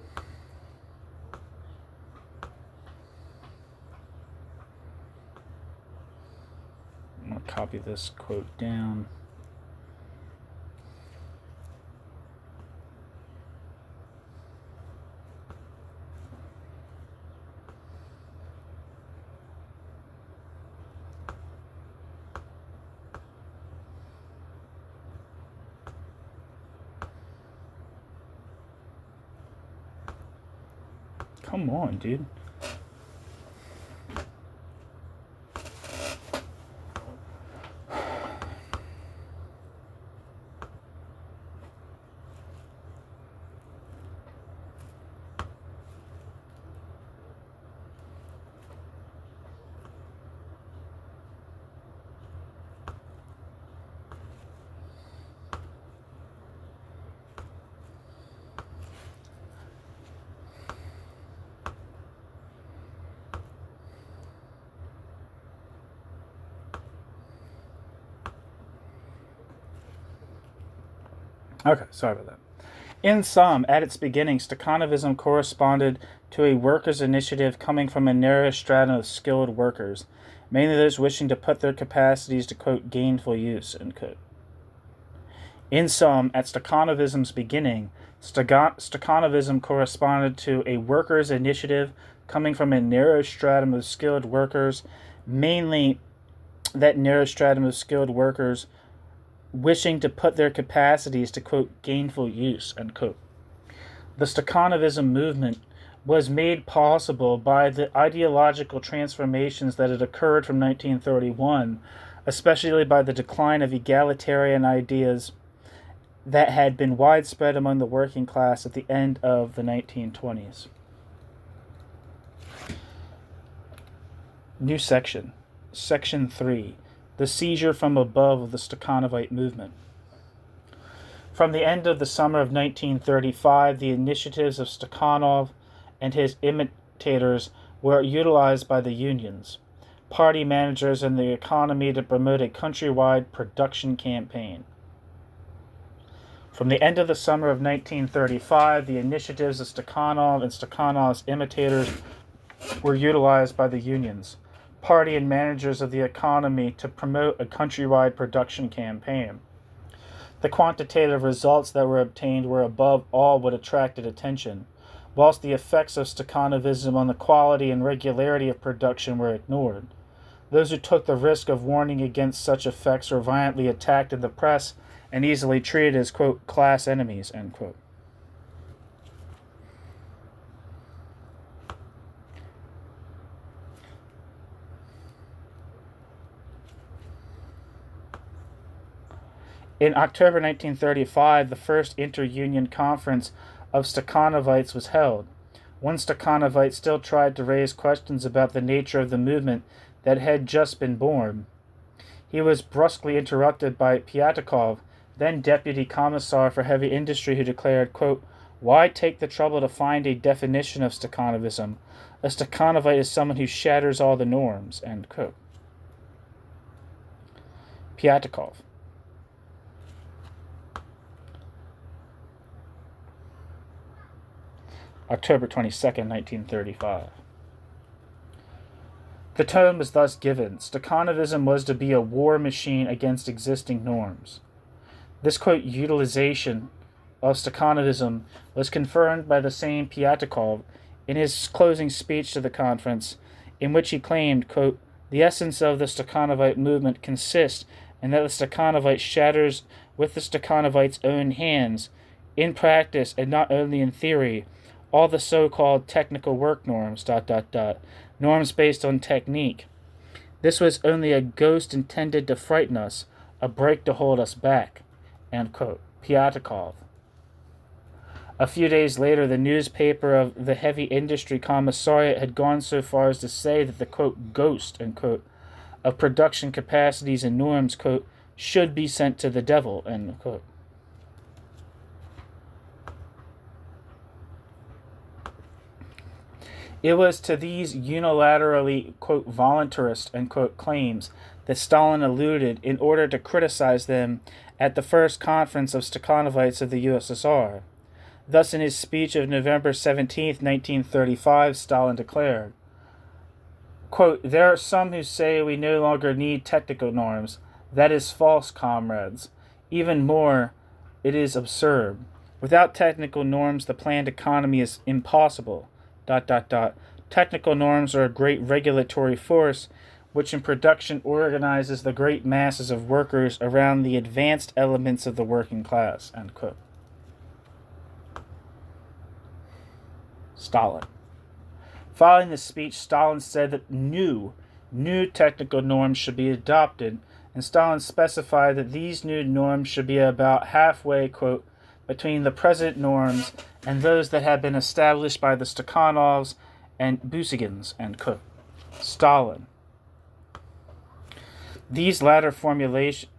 Speaker 1: I'm going to copy this quote down. Come on, dude. Okay, sorry about that. In sum, at its beginning, Stakhanovism corresponded to a workers' initiative coming from a narrow stratum of skilled workers, mainly those wishing to put their capacities to, quote, gainful use, end quote. In sum, at Stakhanovism's beginning, Stakhanovism corresponded to a workers' initiative coming from a narrow stratum of skilled workers, mainly that narrow stratum of skilled workers wishing to put their capacities to, quote, gainful use, end quote. The Stakhanovism movement was made possible by the ideological transformations that had occurred from 1931, especially by the decline of egalitarian ideas that had been widespread among the working class at the end of the 1920s. New section. Section 3. The seizure from above of the Stakhanovite movement. From the end of the summer of 1935, the initiatives of Stakhanov and his imitators were utilized by the unions, party managers, and the economy to promote a countrywide production campaign. From the end of the summer of 1935, the initiatives of Stakhanov and Stakhanov's imitators were utilized by the unions, party and managers of the economy to promote a countrywide production campaign. The quantitative results that were obtained were above all what attracted attention, whilst the effects of Stakhanovism on the quality and regularity of production were ignored. Those who took the risk of warning against such effects were violently attacked in the press and easily treated as, quote, class enemies, end quote. In October 1935, the first inter-union conference of Stakhanovites was held. One Stakhanovite still tried to raise questions about the nature of the movement that had just been born. He was brusquely interrupted by Pyatakov, then Deputy Commissar for Heavy Industry, who declared, quote, "Why take the trouble to find a definition of Stakhanovism? A Stakhanovite is someone who shatters all the norms," end quote. Pyatakov. October 22, 1935. The tone was thus given. Stakhanovism was to be a war machine against existing norms. This, quote, utilization of Stakhanovism was confirmed by the same Pyatakov in his closing speech to the conference, in which he claimed, quote, "The essence of the Stakhanovite movement consists in that the Stakhanovite shatters with the Stakhanovite's own hands, in practice and not only in theory, all the so-called technical work norms, norms based on technique. This was only a ghost intended to frighten us, a brake to hold us back," end quote. Pyatakov. A few days later, the newspaper of the Heavy Industry Commissariat had gone so far as to say that the, quote, "ghost," end quote, of production capacities and norms, quote, "should be sent to the devil," end quote. It was to these unilaterally, quote, voluntarist, end quote, claims that Stalin alluded in order to criticize them at the first conference of Stakhanovites of the USSR. Thus, in his speech of November 17, 1935, Stalin declared, quote, "There are some who say we no longer need technical norms. That is false, comrades. Even more, it is absurd. Without technical norms, the planned economy is impossible. ... Technical norms are a great regulatory force which in production organizes the great masses of workers around the advanced elements of the working class," end quote. Stalin. Following this speech, Stalin said that new technical norms should be adopted, and Stalin specified that these new norms should be about halfway, quote, between the present norms and those that had been established by the Stakhanovs and Busygins, end quote. Stalin. This latter formulation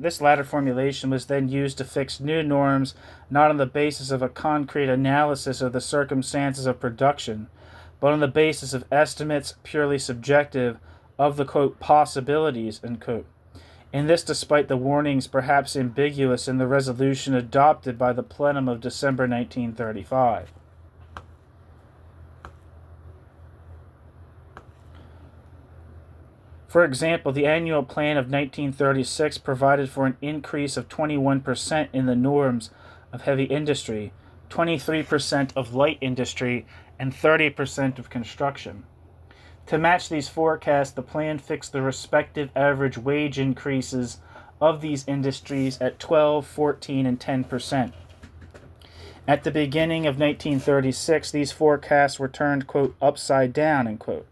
Speaker 1: was then used to fix new norms not on the basis of a concrete analysis of the circumstances of production, but on the basis of estimates purely subjective of the, quote, possibilities, end quote. And this despite the warnings perhaps ambiguous in the resolution adopted by the plenum of December 1935. For example, the annual plan of 1936 provided for an increase of 21% in the norms of heavy industry, 23% of light industry, and 30% of construction. To match these forecasts, the plan fixed the respective average wage increases of these industries at 12, 14, and 10%. At the beginning of 1936, these forecasts were turned, quote, upside down, end quote.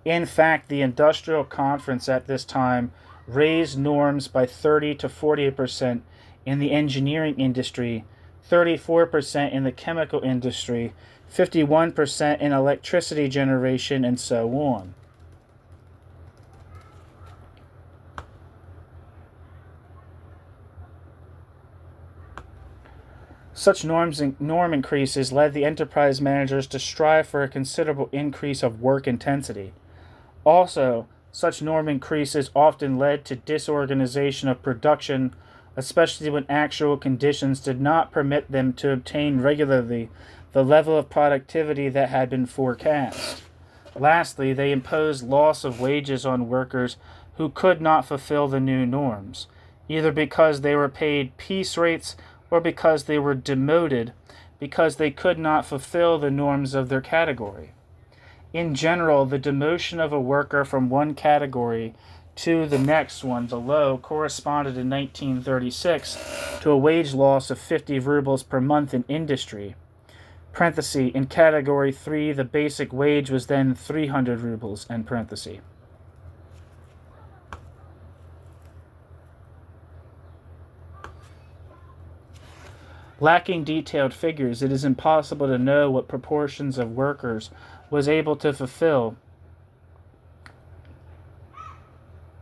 Speaker 1: In fact, the Industrial Conference at this time raised norms by 30 to 40% in the engineering industry, 34% in the chemical industry, 51% in electricity generation, and so on. Such norm increases led the enterprise managers to strive for a considerable increase of work intensity. Also, such norm increases often led to disorganization of production, especially when actual conditions did not permit them to obtain regularly the level of productivity that had been forecast. Lastly, they imposed loss of wages on workers who could not fulfill the new norms. either because they were paid piece rates or because they were demoted because they could not fulfill the norms of their category. In general, the demotion of a worker from one category to the next one below corresponded in 1936 to a wage loss of 50 rubles per month in industry. Parenthesis, in category 3, the basic wage was then 300 rubles, end parenthesis. Lacking detailed figures, it is impossible to know what proportions of workers was able to fulfill.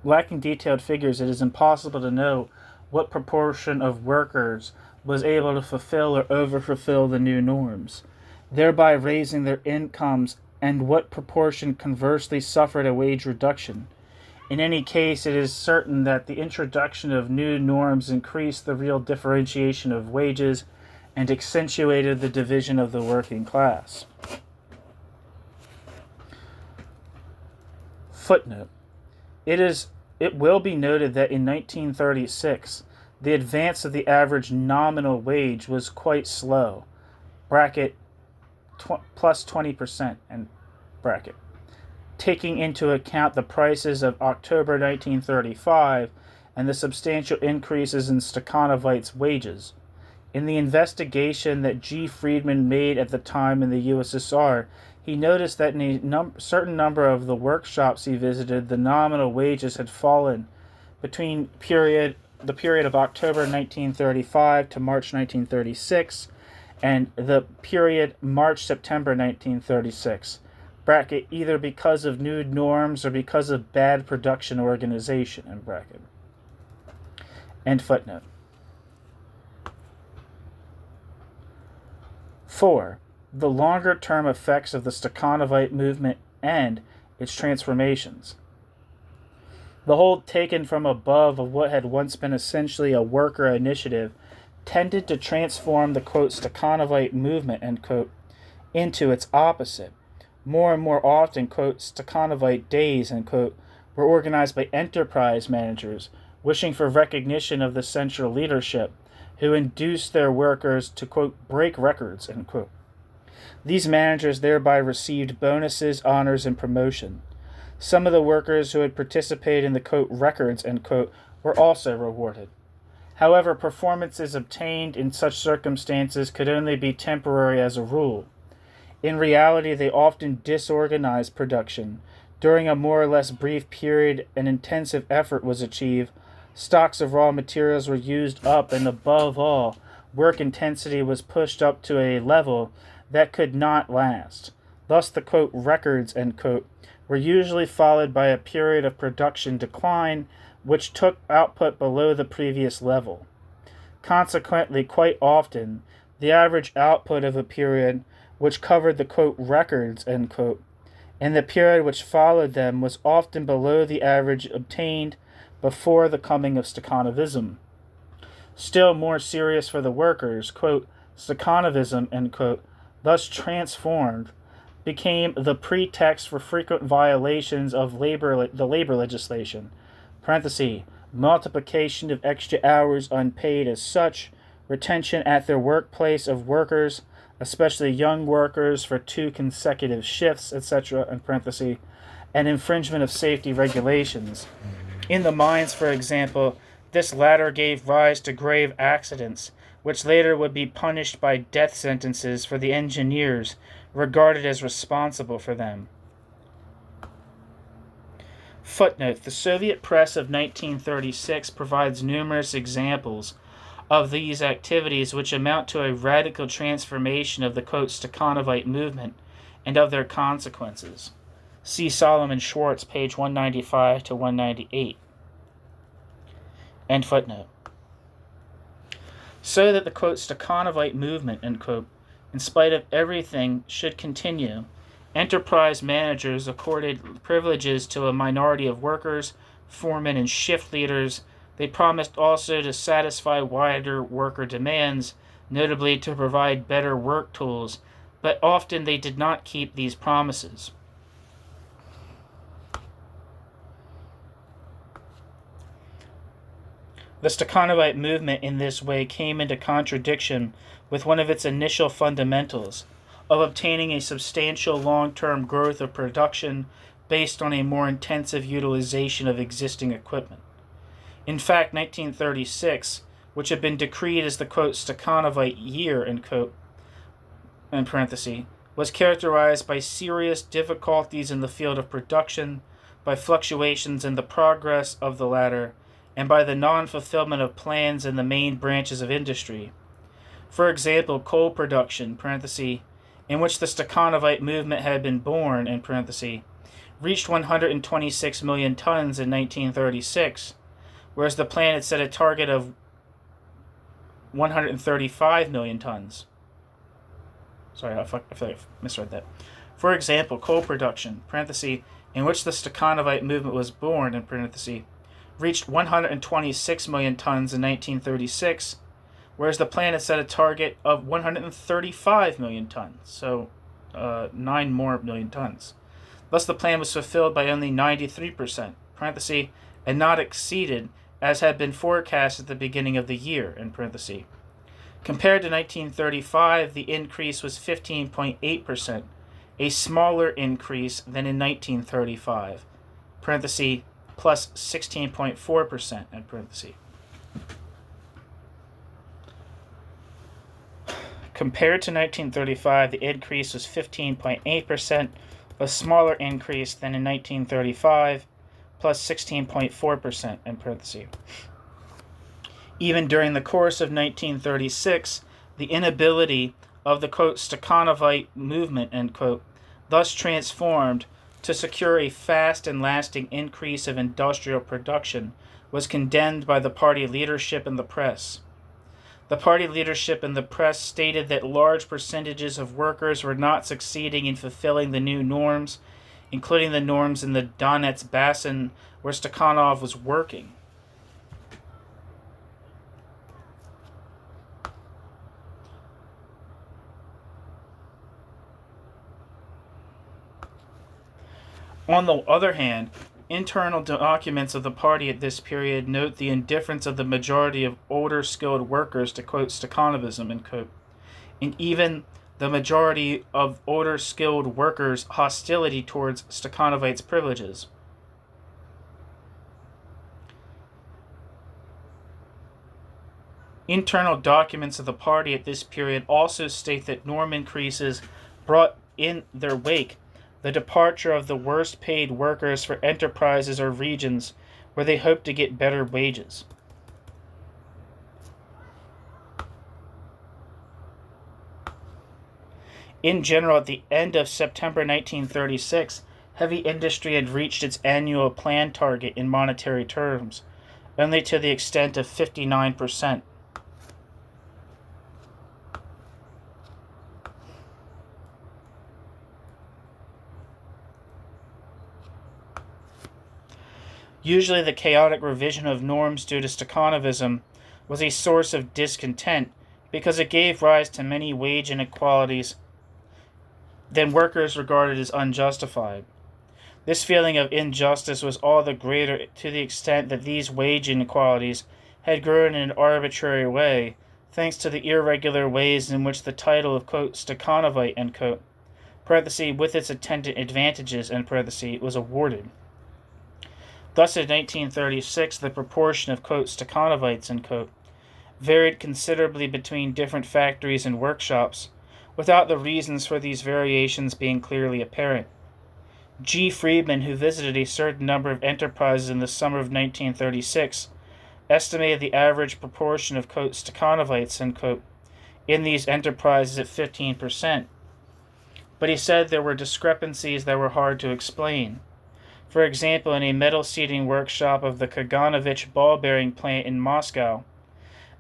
Speaker 1: Lacking detailed figures, it is impossible to know what proportion of workers was able to fulfill or overfulfill the new norms, thereby raising their incomes, and what proportion conversely suffered a wage reduction. In any case, it is certain that the introduction of new norms increased the real differentiation of wages and accentuated the division of the working class. Footnote. It will be noted that in 1936, the advance of the average nominal wage was quite slow, bracket plus 20%, end bracket, taking into account the prices of October 1935 and the substantial increases in Stakhanovite's wages. In the investigation that G. Friedman made at the time in the USSR, he noticed that in a certain number of the workshops he visited, the nominal wages had fallen between the period of October 1935 to March 1936 and the period March-September 1936. Bracket, either because of new norms or because of bad production organization, end bracket. End footnote. 4. The longer-term effects of the Stakhanovite movement and its transformations. The hold taken from above of what had once been essentially a worker initiative tended to transform the, quote, Stakhanovite movement, end quote, into its opposite. More and more often, quote, Stakhanovite days, end quote, were organized by enterprise managers wishing for recognition of the central leadership, who induced their workers to, quote, break records, end quote. These managers thereby received bonuses, honors, and promotion. Some of the workers who had participated in the, quote, records, end quote, were also rewarded. However, performances obtained in such circumstances could only be temporary as a rule. In reality, they often disorganized production. During a more or less brief period, an intensive effort was achieved. Stocks of raw materials were used up, and above all, work intensity was pushed up to a level that could not last. Thus, the, quote, records, end quote, were usually followed by a period of production decline, which took output below the previous level. Consequently, quite often, the average output of a period which covered the, quote, records, end quote, and the period which followed them was often below the average obtained before the coming of Stakhanovism. Still more serious for the workers, quote, Stakhanovism, end quote, thus transformed, became the pretext for frequent violations of the labor legislation, parenthesis, multiplication of extra hours unpaid as such, retention at their workplace of workers, especially young workers, for 2 consecutive shifts, etc., in parenthesis, and infringement of safety regulations. In the mines, for example, this latter gave rise to grave accidents, which later would be punished by death sentences for the engineers regarded as responsible for them. Footnote: the Soviet press of 1936 provides numerous examples of these activities which amount to a radical transformation of the, quote, Stakhanovite movement and of their consequences. See Solomon Schwartz, page 195 to 198. End footnote. So that the, quote, Stakhanovite movement, end quote, in spite of everything, should continue, enterprise managers accorded privileges to a minority of workers, foremen, and shift leaders. They promised also to satisfy wider worker demands, notably to provide better work tools, but often they did not keep these promises. The Stakhanovite movement in this way came into contradiction with one of its initial fundamentals of obtaining a substantial long-term growth of production based on a more intensive utilization of existing equipment. In fact, 1936, which had been decreed as the quote Stakhanovite year, end quote, in parenthesis, was characterized by serious difficulties in the field of production, by fluctuations in the progress of the latter, and by the non-fulfillment of plans in the main branches of industry. For example, coal production, parenthesis, in which the Stakhanovite movement had been born, in parenthesis, reached 126 million tons in 1936, whereas the plan had set a target of 135 million tons. Sorry, I feel like I misread that. For example, coal production, parenthesis, in which the Stakhanovite movement was born, in parenthesis, reached 126 million tons in 1936, whereas the plan had set a target of 135 million tons, so 9 more million tons. Thus, the plan was fulfilled by only 93%, parenthesis, and not exceeded as had been forecast at the beginning of the year, in parenthesis. Compared to 1935, the increase was 15.8%, a smaller increase than in 1935, parenthesis, plus 16.4%, in parenthesis. Compared to 1935, the increase was 15.8%, a smaller increase than in 1935, plus 16.4%, in parentheses. Even during the course of 1936, the inability of the, quote, Stakhanovite movement, end quote, thus transformed to secure a fast and lasting increase of industrial production, was condemned by the party leadership and the press. The party leadership and the press stated that large percentages of workers were not succeeding in fulfilling the new norms, including the norms in the Donetsk Basin where Stakhanov was working. On the other hand, internal documents of the party at this period note the indifference of the majority of older skilled workers to, quote, Stakhanovism, end quote, and even the majority of older skilled workers' hostility towards Stakhanovite's privileges. Internal documents of the party at this period also state that norm increases brought in their wake the departure of the worst paid workers for enterprises or regions where they hoped to get better wages. In general, at the end of September 1936, heavy industry had reached its annual plan target in monetary terms, only to the extent of 59%. Usually the chaotic revision of norms due to Stakhanovism was a source of discontent because it gave rise to many wage inequalities that workers regarded as unjustified. This feeling of injustice was all the greater to the extent that these wage inequalities had grown in an arbitrary way, thanks to the irregular ways in which the title of, quote, Stakhanovite, end quote, parenthesis, with its attendant advantages, end parenthesis, was awarded. Thus, in 1936, the proportion of, quote, Stakhanovites, end quote, varied considerably between different factories and workshops, without the reasons for these variations being clearly apparent. G. Friedman, who visited a certain number of enterprises in the summer of 1936, estimated the average proportion of, quote, Stakhanovites, end quote, in these enterprises at 15%. But he said there were discrepancies that were hard to explain. For example, in a metal seating workshop of the Kaganovich ball bearing plant in Moscow,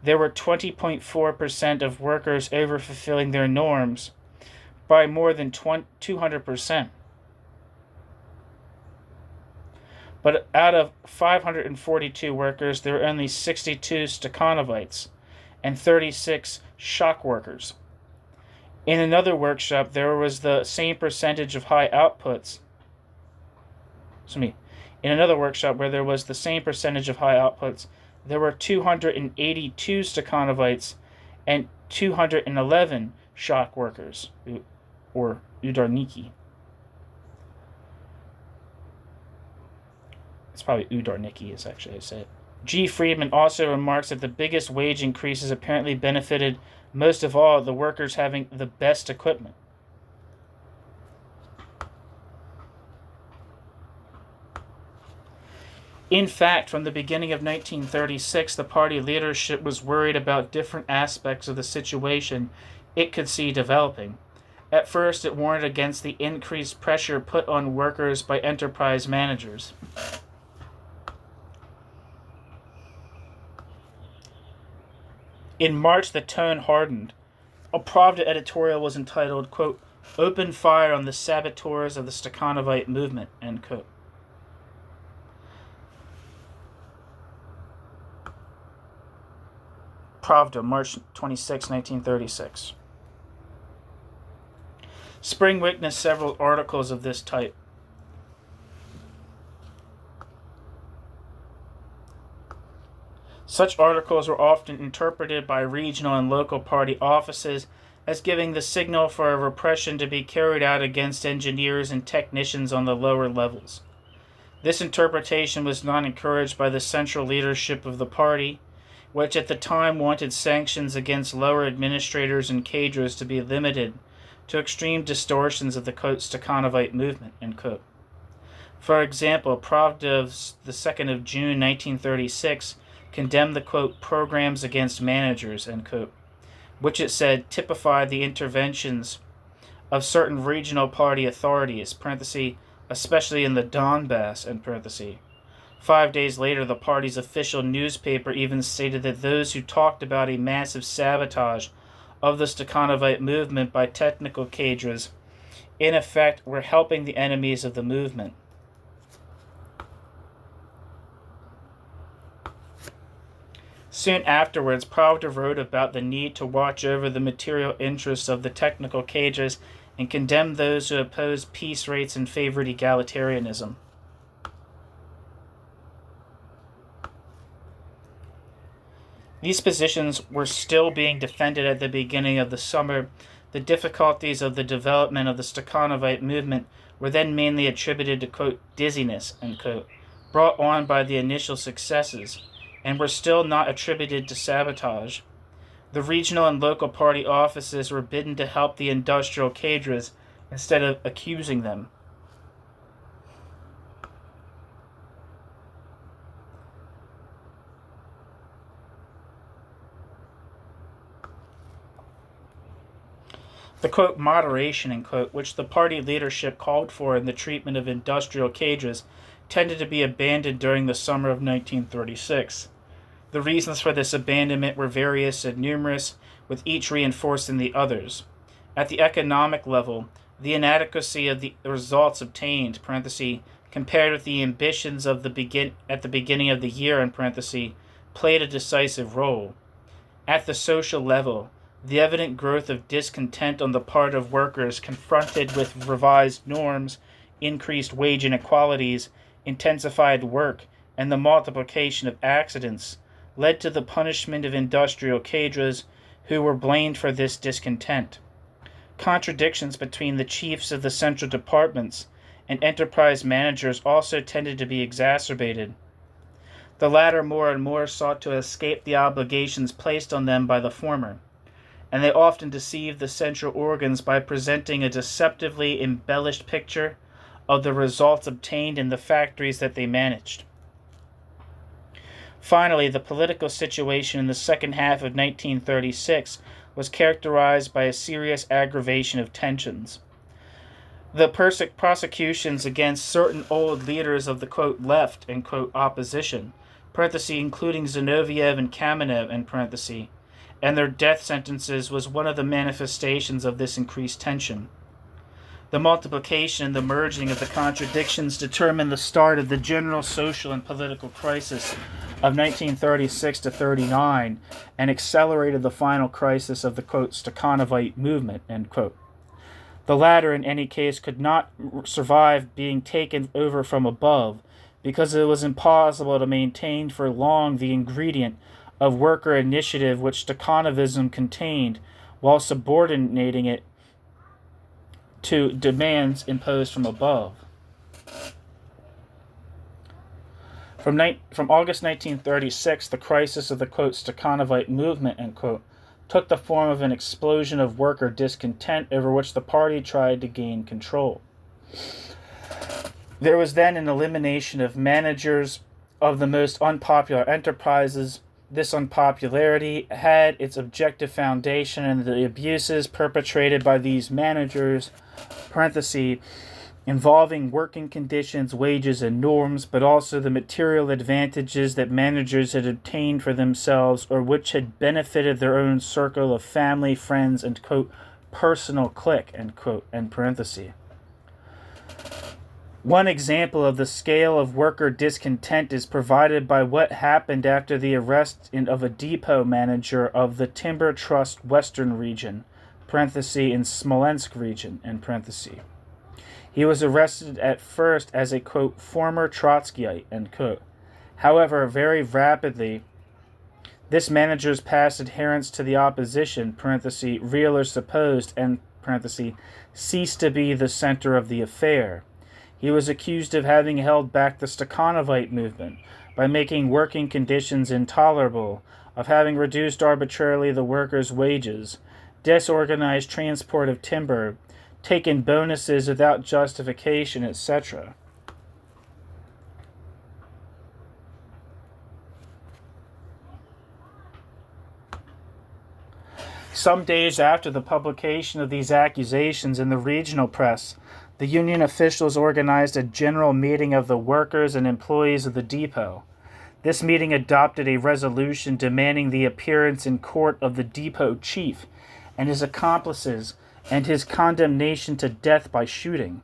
Speaker 1: there were 20.4% of workers overfulfilling their norms by more than 200%. But out of 542 workers, there were only 62 Stakhanovites and 36 shock workers. In another workshop, there was the same percentage of high outputs. In another workshop where there was the same percentage of high outputs, there were 282 Stakhanovites and 211 shock workers, or udarniki. It's probably udarniki is actually how I say it. G. Friedman also remarks that the biggest wage increases apparently benefited most of all the workers having the best equipment. In fact, from the beginning of 1936, the party leadership was worried about different aspects of the situation it could see developing. At first, it warned against the increased pressure put on workers by enterprise managers. In March, the tone hardened. A Pravda editorial was entitled, quote, "Open Fire on the Saboteurs of the Stakhanovite Movement," end quote. Pravda, March 26, 1936. Spring witnessed several articles of this type. Such articles were often interpreted by regional and local party offices as giving the signal for a repression to be carried out against engineers and technicians on the lower levels. This interpretation was not encouraged by the central leadership of the party, which at the time wanted sanctions against lower administrators and cadres to be limited to extreme distortions of the, quote, Stakhanovite movement, end quote. For example, Pravda of the 2nd of June 1936 condemned the, quote, programs against managers, end quote, which it said typified the interventions of certain regional party authorities, parenthesis, especially in the Donbass, end parenthesis. 5 days later, the party's official newspaper even stated that those who talked about a massive sabotage of the Stakhanovite movement by technical cadres, in effect, were helping the enemies of the movement. Soon afterwards, Pravda wrote about the need to watch over the material interests of the technical cadres and condemned those who opposed peace rates and favored egalitarianism. These positions were still being defended at the beginning of the summer. The difficulties of the development of the Stakhanovite movement were then mainly attributed to, quote, dizziness, end quote, brought on by the initial successes, and were still not attributed to sabotage. The regional and local party offices were bidden to help the industrial cadres instead of accusing them. The, quote, moderation, end quote, which the party leadership called for in the treatment of industrial cadres tended to be abandoned during the summer of 1936. The reasons for this abandonment were various and numerous, with each reinforcing the others. At the economic level, the inadequacy of the results obtained, parenthesis, compared with the ambitions of at the beginning of the year, in parenthesis, played a decisive role. At the social level, the evident growth of discontent on the part of workers confronted with revised norms, increased wage inequalities, intensified work, and the multiplication of accidents led to the punishment of industrial cadres who were blamed for this discontent. Contradictions between the chiefs of the central departments and enterprise managers also tended to be exacerbated. The latter more and more sought to escape the obligations placed on them by the former, and they often deceived the central organs by presenting a deceptively embellished picture of the results obtained in the factories that they managed. Finally, the political situation in the second half of 1936 was characterized by a serious aggravation of tensions. The prosecutions against certain old leaders of the, quote, left, end quote, opposition, parenthesis, including Zinoviev and Kamenev, end parenthesis, and their death sentences was one of the manifestations of this increased tension. The multiplication and the merging of the contradictions determined the start of the general social and political crisis of 1936 to 39 and accelerated the final crisis of the, quote, Stakhanovite movement, end quote. The latter, in any case, could not survive being taken over from above, because it was impossible to maintain for long the ingredient of worker initiative which Stakhanovism contained, while subordinating it to demands imposed from above. From August 1936, the crisis of the, quote, Stakhanovite movement, end quote, took the form of an explosion of worker discontent over which the party tried to gain control. There was then an elimination of managers of the most unpopular enterprises. This unpopularity had its objective foundation in the abuses perpetrated by these managers, parenthesis, involving working conditions, wages, and norms, but also the material advantages that managers had obtained for themselves or which had benefited their own circle of family, friends, and, quote, personal clique, end quote, end parenthesis. One example of the scale of worker discontent is provided by what happened after the arrest of a depot manager of the Timber Trust Western region, parenthesis, in Smolensk region, end parenthesis. He was arrested at first as a, quote, former Trotskyite, end quote. However, very rapidly, this manager's past adherence to the opposition, parenthesis, real or supposed, end parenthesis, ceased to be the center of the affair. He was accused of having held back the Stakhanovite movement by making working conditions intolerable, of having reduced arbitrarily the workers' wages, disorganized transport of timber, taken bonuses without justification, etc. Some days after the publication of these accusations in the regional press, the union officials organized a general meeting of the workers and employees of the depot. This meeting adopted a resolution demanding the appearance in court of the depot chief and his accomplices and his condemnation to death by shooting.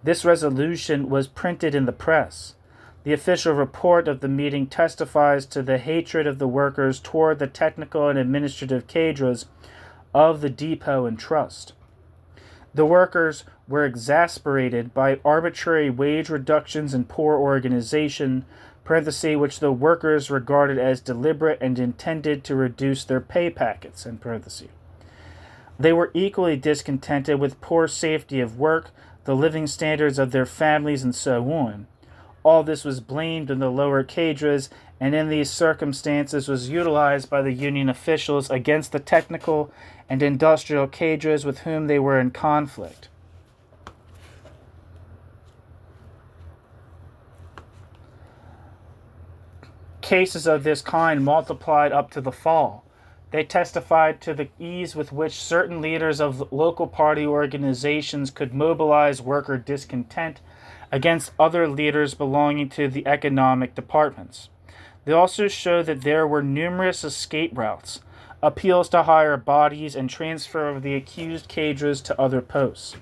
Speaker 1: This resolution was printed in the press. The official report of the meeting testifies to the hatred of the workers toward the technical and administrative cadres of the depot and trust. The workers were exasperated by arbitrary wage reductions and poor organization, parenthesis, which the workers regarded as deliberate and intended to reduce their pay packets, end parenthesis. They were equally discontented with poor safety of work, the living standards of their families, and so on. All this was blamed on the lower cadres, and in these circumstances was utilized by the union officials against the technical and industrial cadres with whom they were in conflict. Cases of this kind multiplied up to the fall. They testified to the ease with which certain leaders of local party organizations could mobilize worker discontent against other leaders belonging to the economic departments. They also showed that there were numerous escape routes, appeals to higher bodies, and transfer of the accused cadres to other posts.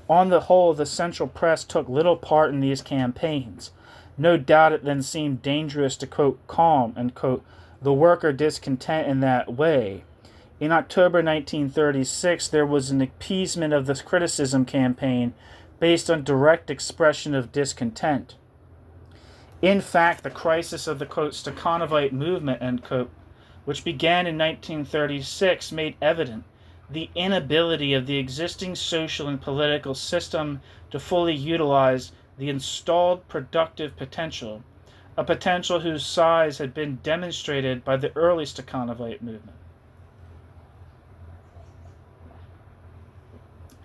Speaker 1: On the whole, the central press took little part in these campaigns. No doubt it then seemed dangerous to, quote, calm, and, quote, the worker discontent in that way. In October 1936, there was an appeasement of the criticism campaign based on direct expression of discontent. In fact, the crisis of the, quote, Stakhanovite movement, end quote, which began in 1936, made evident the inability of the existing social and political system to fully utilize the installed productive potential, a potential whose size had been demonstrated by the early Stakhanovite movement.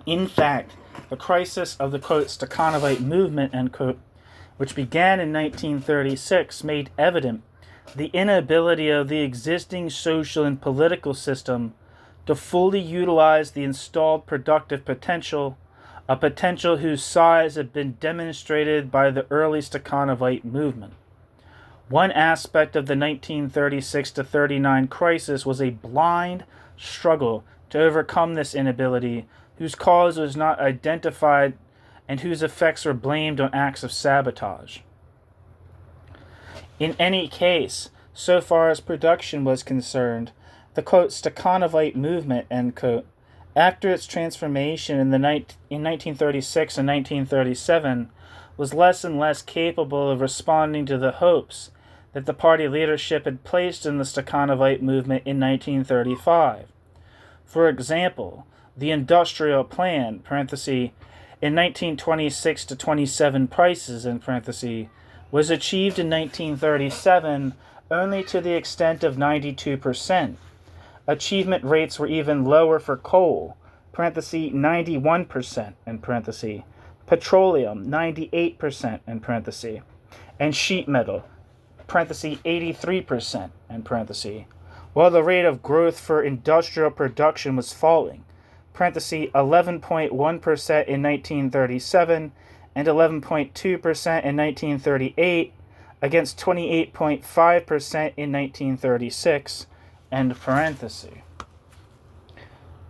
Speaker 1: In fact, the crisis of the, quote, Stakhanovite movement, end quote, which began in 1936, made evident the inability of the existing social and political system to fully utilize the installed productive potential, a potential whose size had been demonstrated by the early Stakhanovite movement. One aspect of the 1936-39 crisis was a blind struggle to overcome this inability, whose cause was not identified and whose effects were blamed on acts of sabotage. In any case, so far as production was concerned, the, quote, Stakhanovite movement, end quote, after its transformation in 1936 and 1937, was less and less capable of responding to the hopes that the party leadership had placed in the Stakhanovite movement in 1935. For example, the industrial plan, parenthesis, in 1926 to 27 prices, in parenthesis, was achieved in 1937 only to the extent of 92%. Achievement rates were even lower for coal, parenthesis, 91%, in parenthesis, petroleum, 98%, in parenthesis, and sheet metal, parenthesis, 83%, in parenthesis, while the rate of growth for industrial production was falling, parenthesis, 11.1% in 1937 and 11.2% in 1938 against 28.5% in 1936, end parenthesis.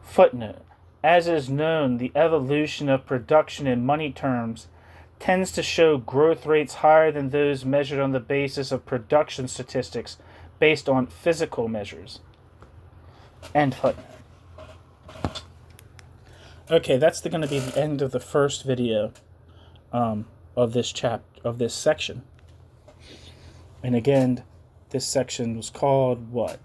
Speaker 1: Footnote. As is known, the evolution of production in money terms tends to show growth rates higher than those measured on the basis of production statistics based on physical measures. End footnote. Okay, that's going to be the end of the first video of this section. And again, this section was called what?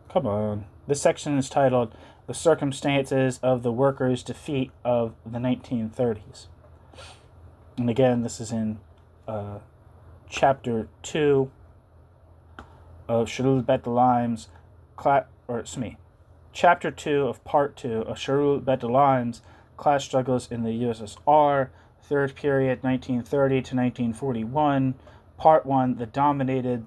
Speaker 1: Come on. This section is titled The Circumstances of the Workers' Defeat of the 1930s. And again, this is in Chapter 2 of Charles Bettelheim's Chapter 2 of Part 2 of Charles Bettelheim's Class Struggles in the USSR, Third Period 1930 to 1941, Part 1, The Dominated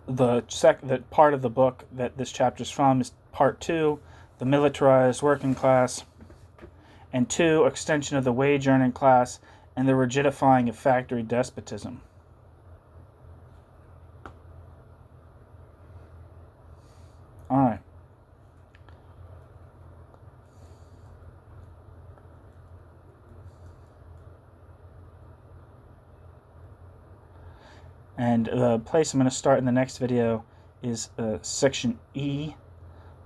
Speaker 1: the part of the book that this chapter is from is Part 2, The Militarized Working Class, and 2, Extension of the Wage Earning Class and the Rigidifying of Factory Despotism. Alright. And the place I'm going to start in the next video is Section E,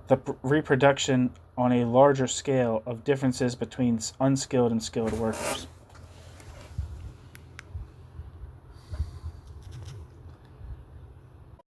Speaker 1: the reproduction on a larger scale of differences between unskilled and skilled workers.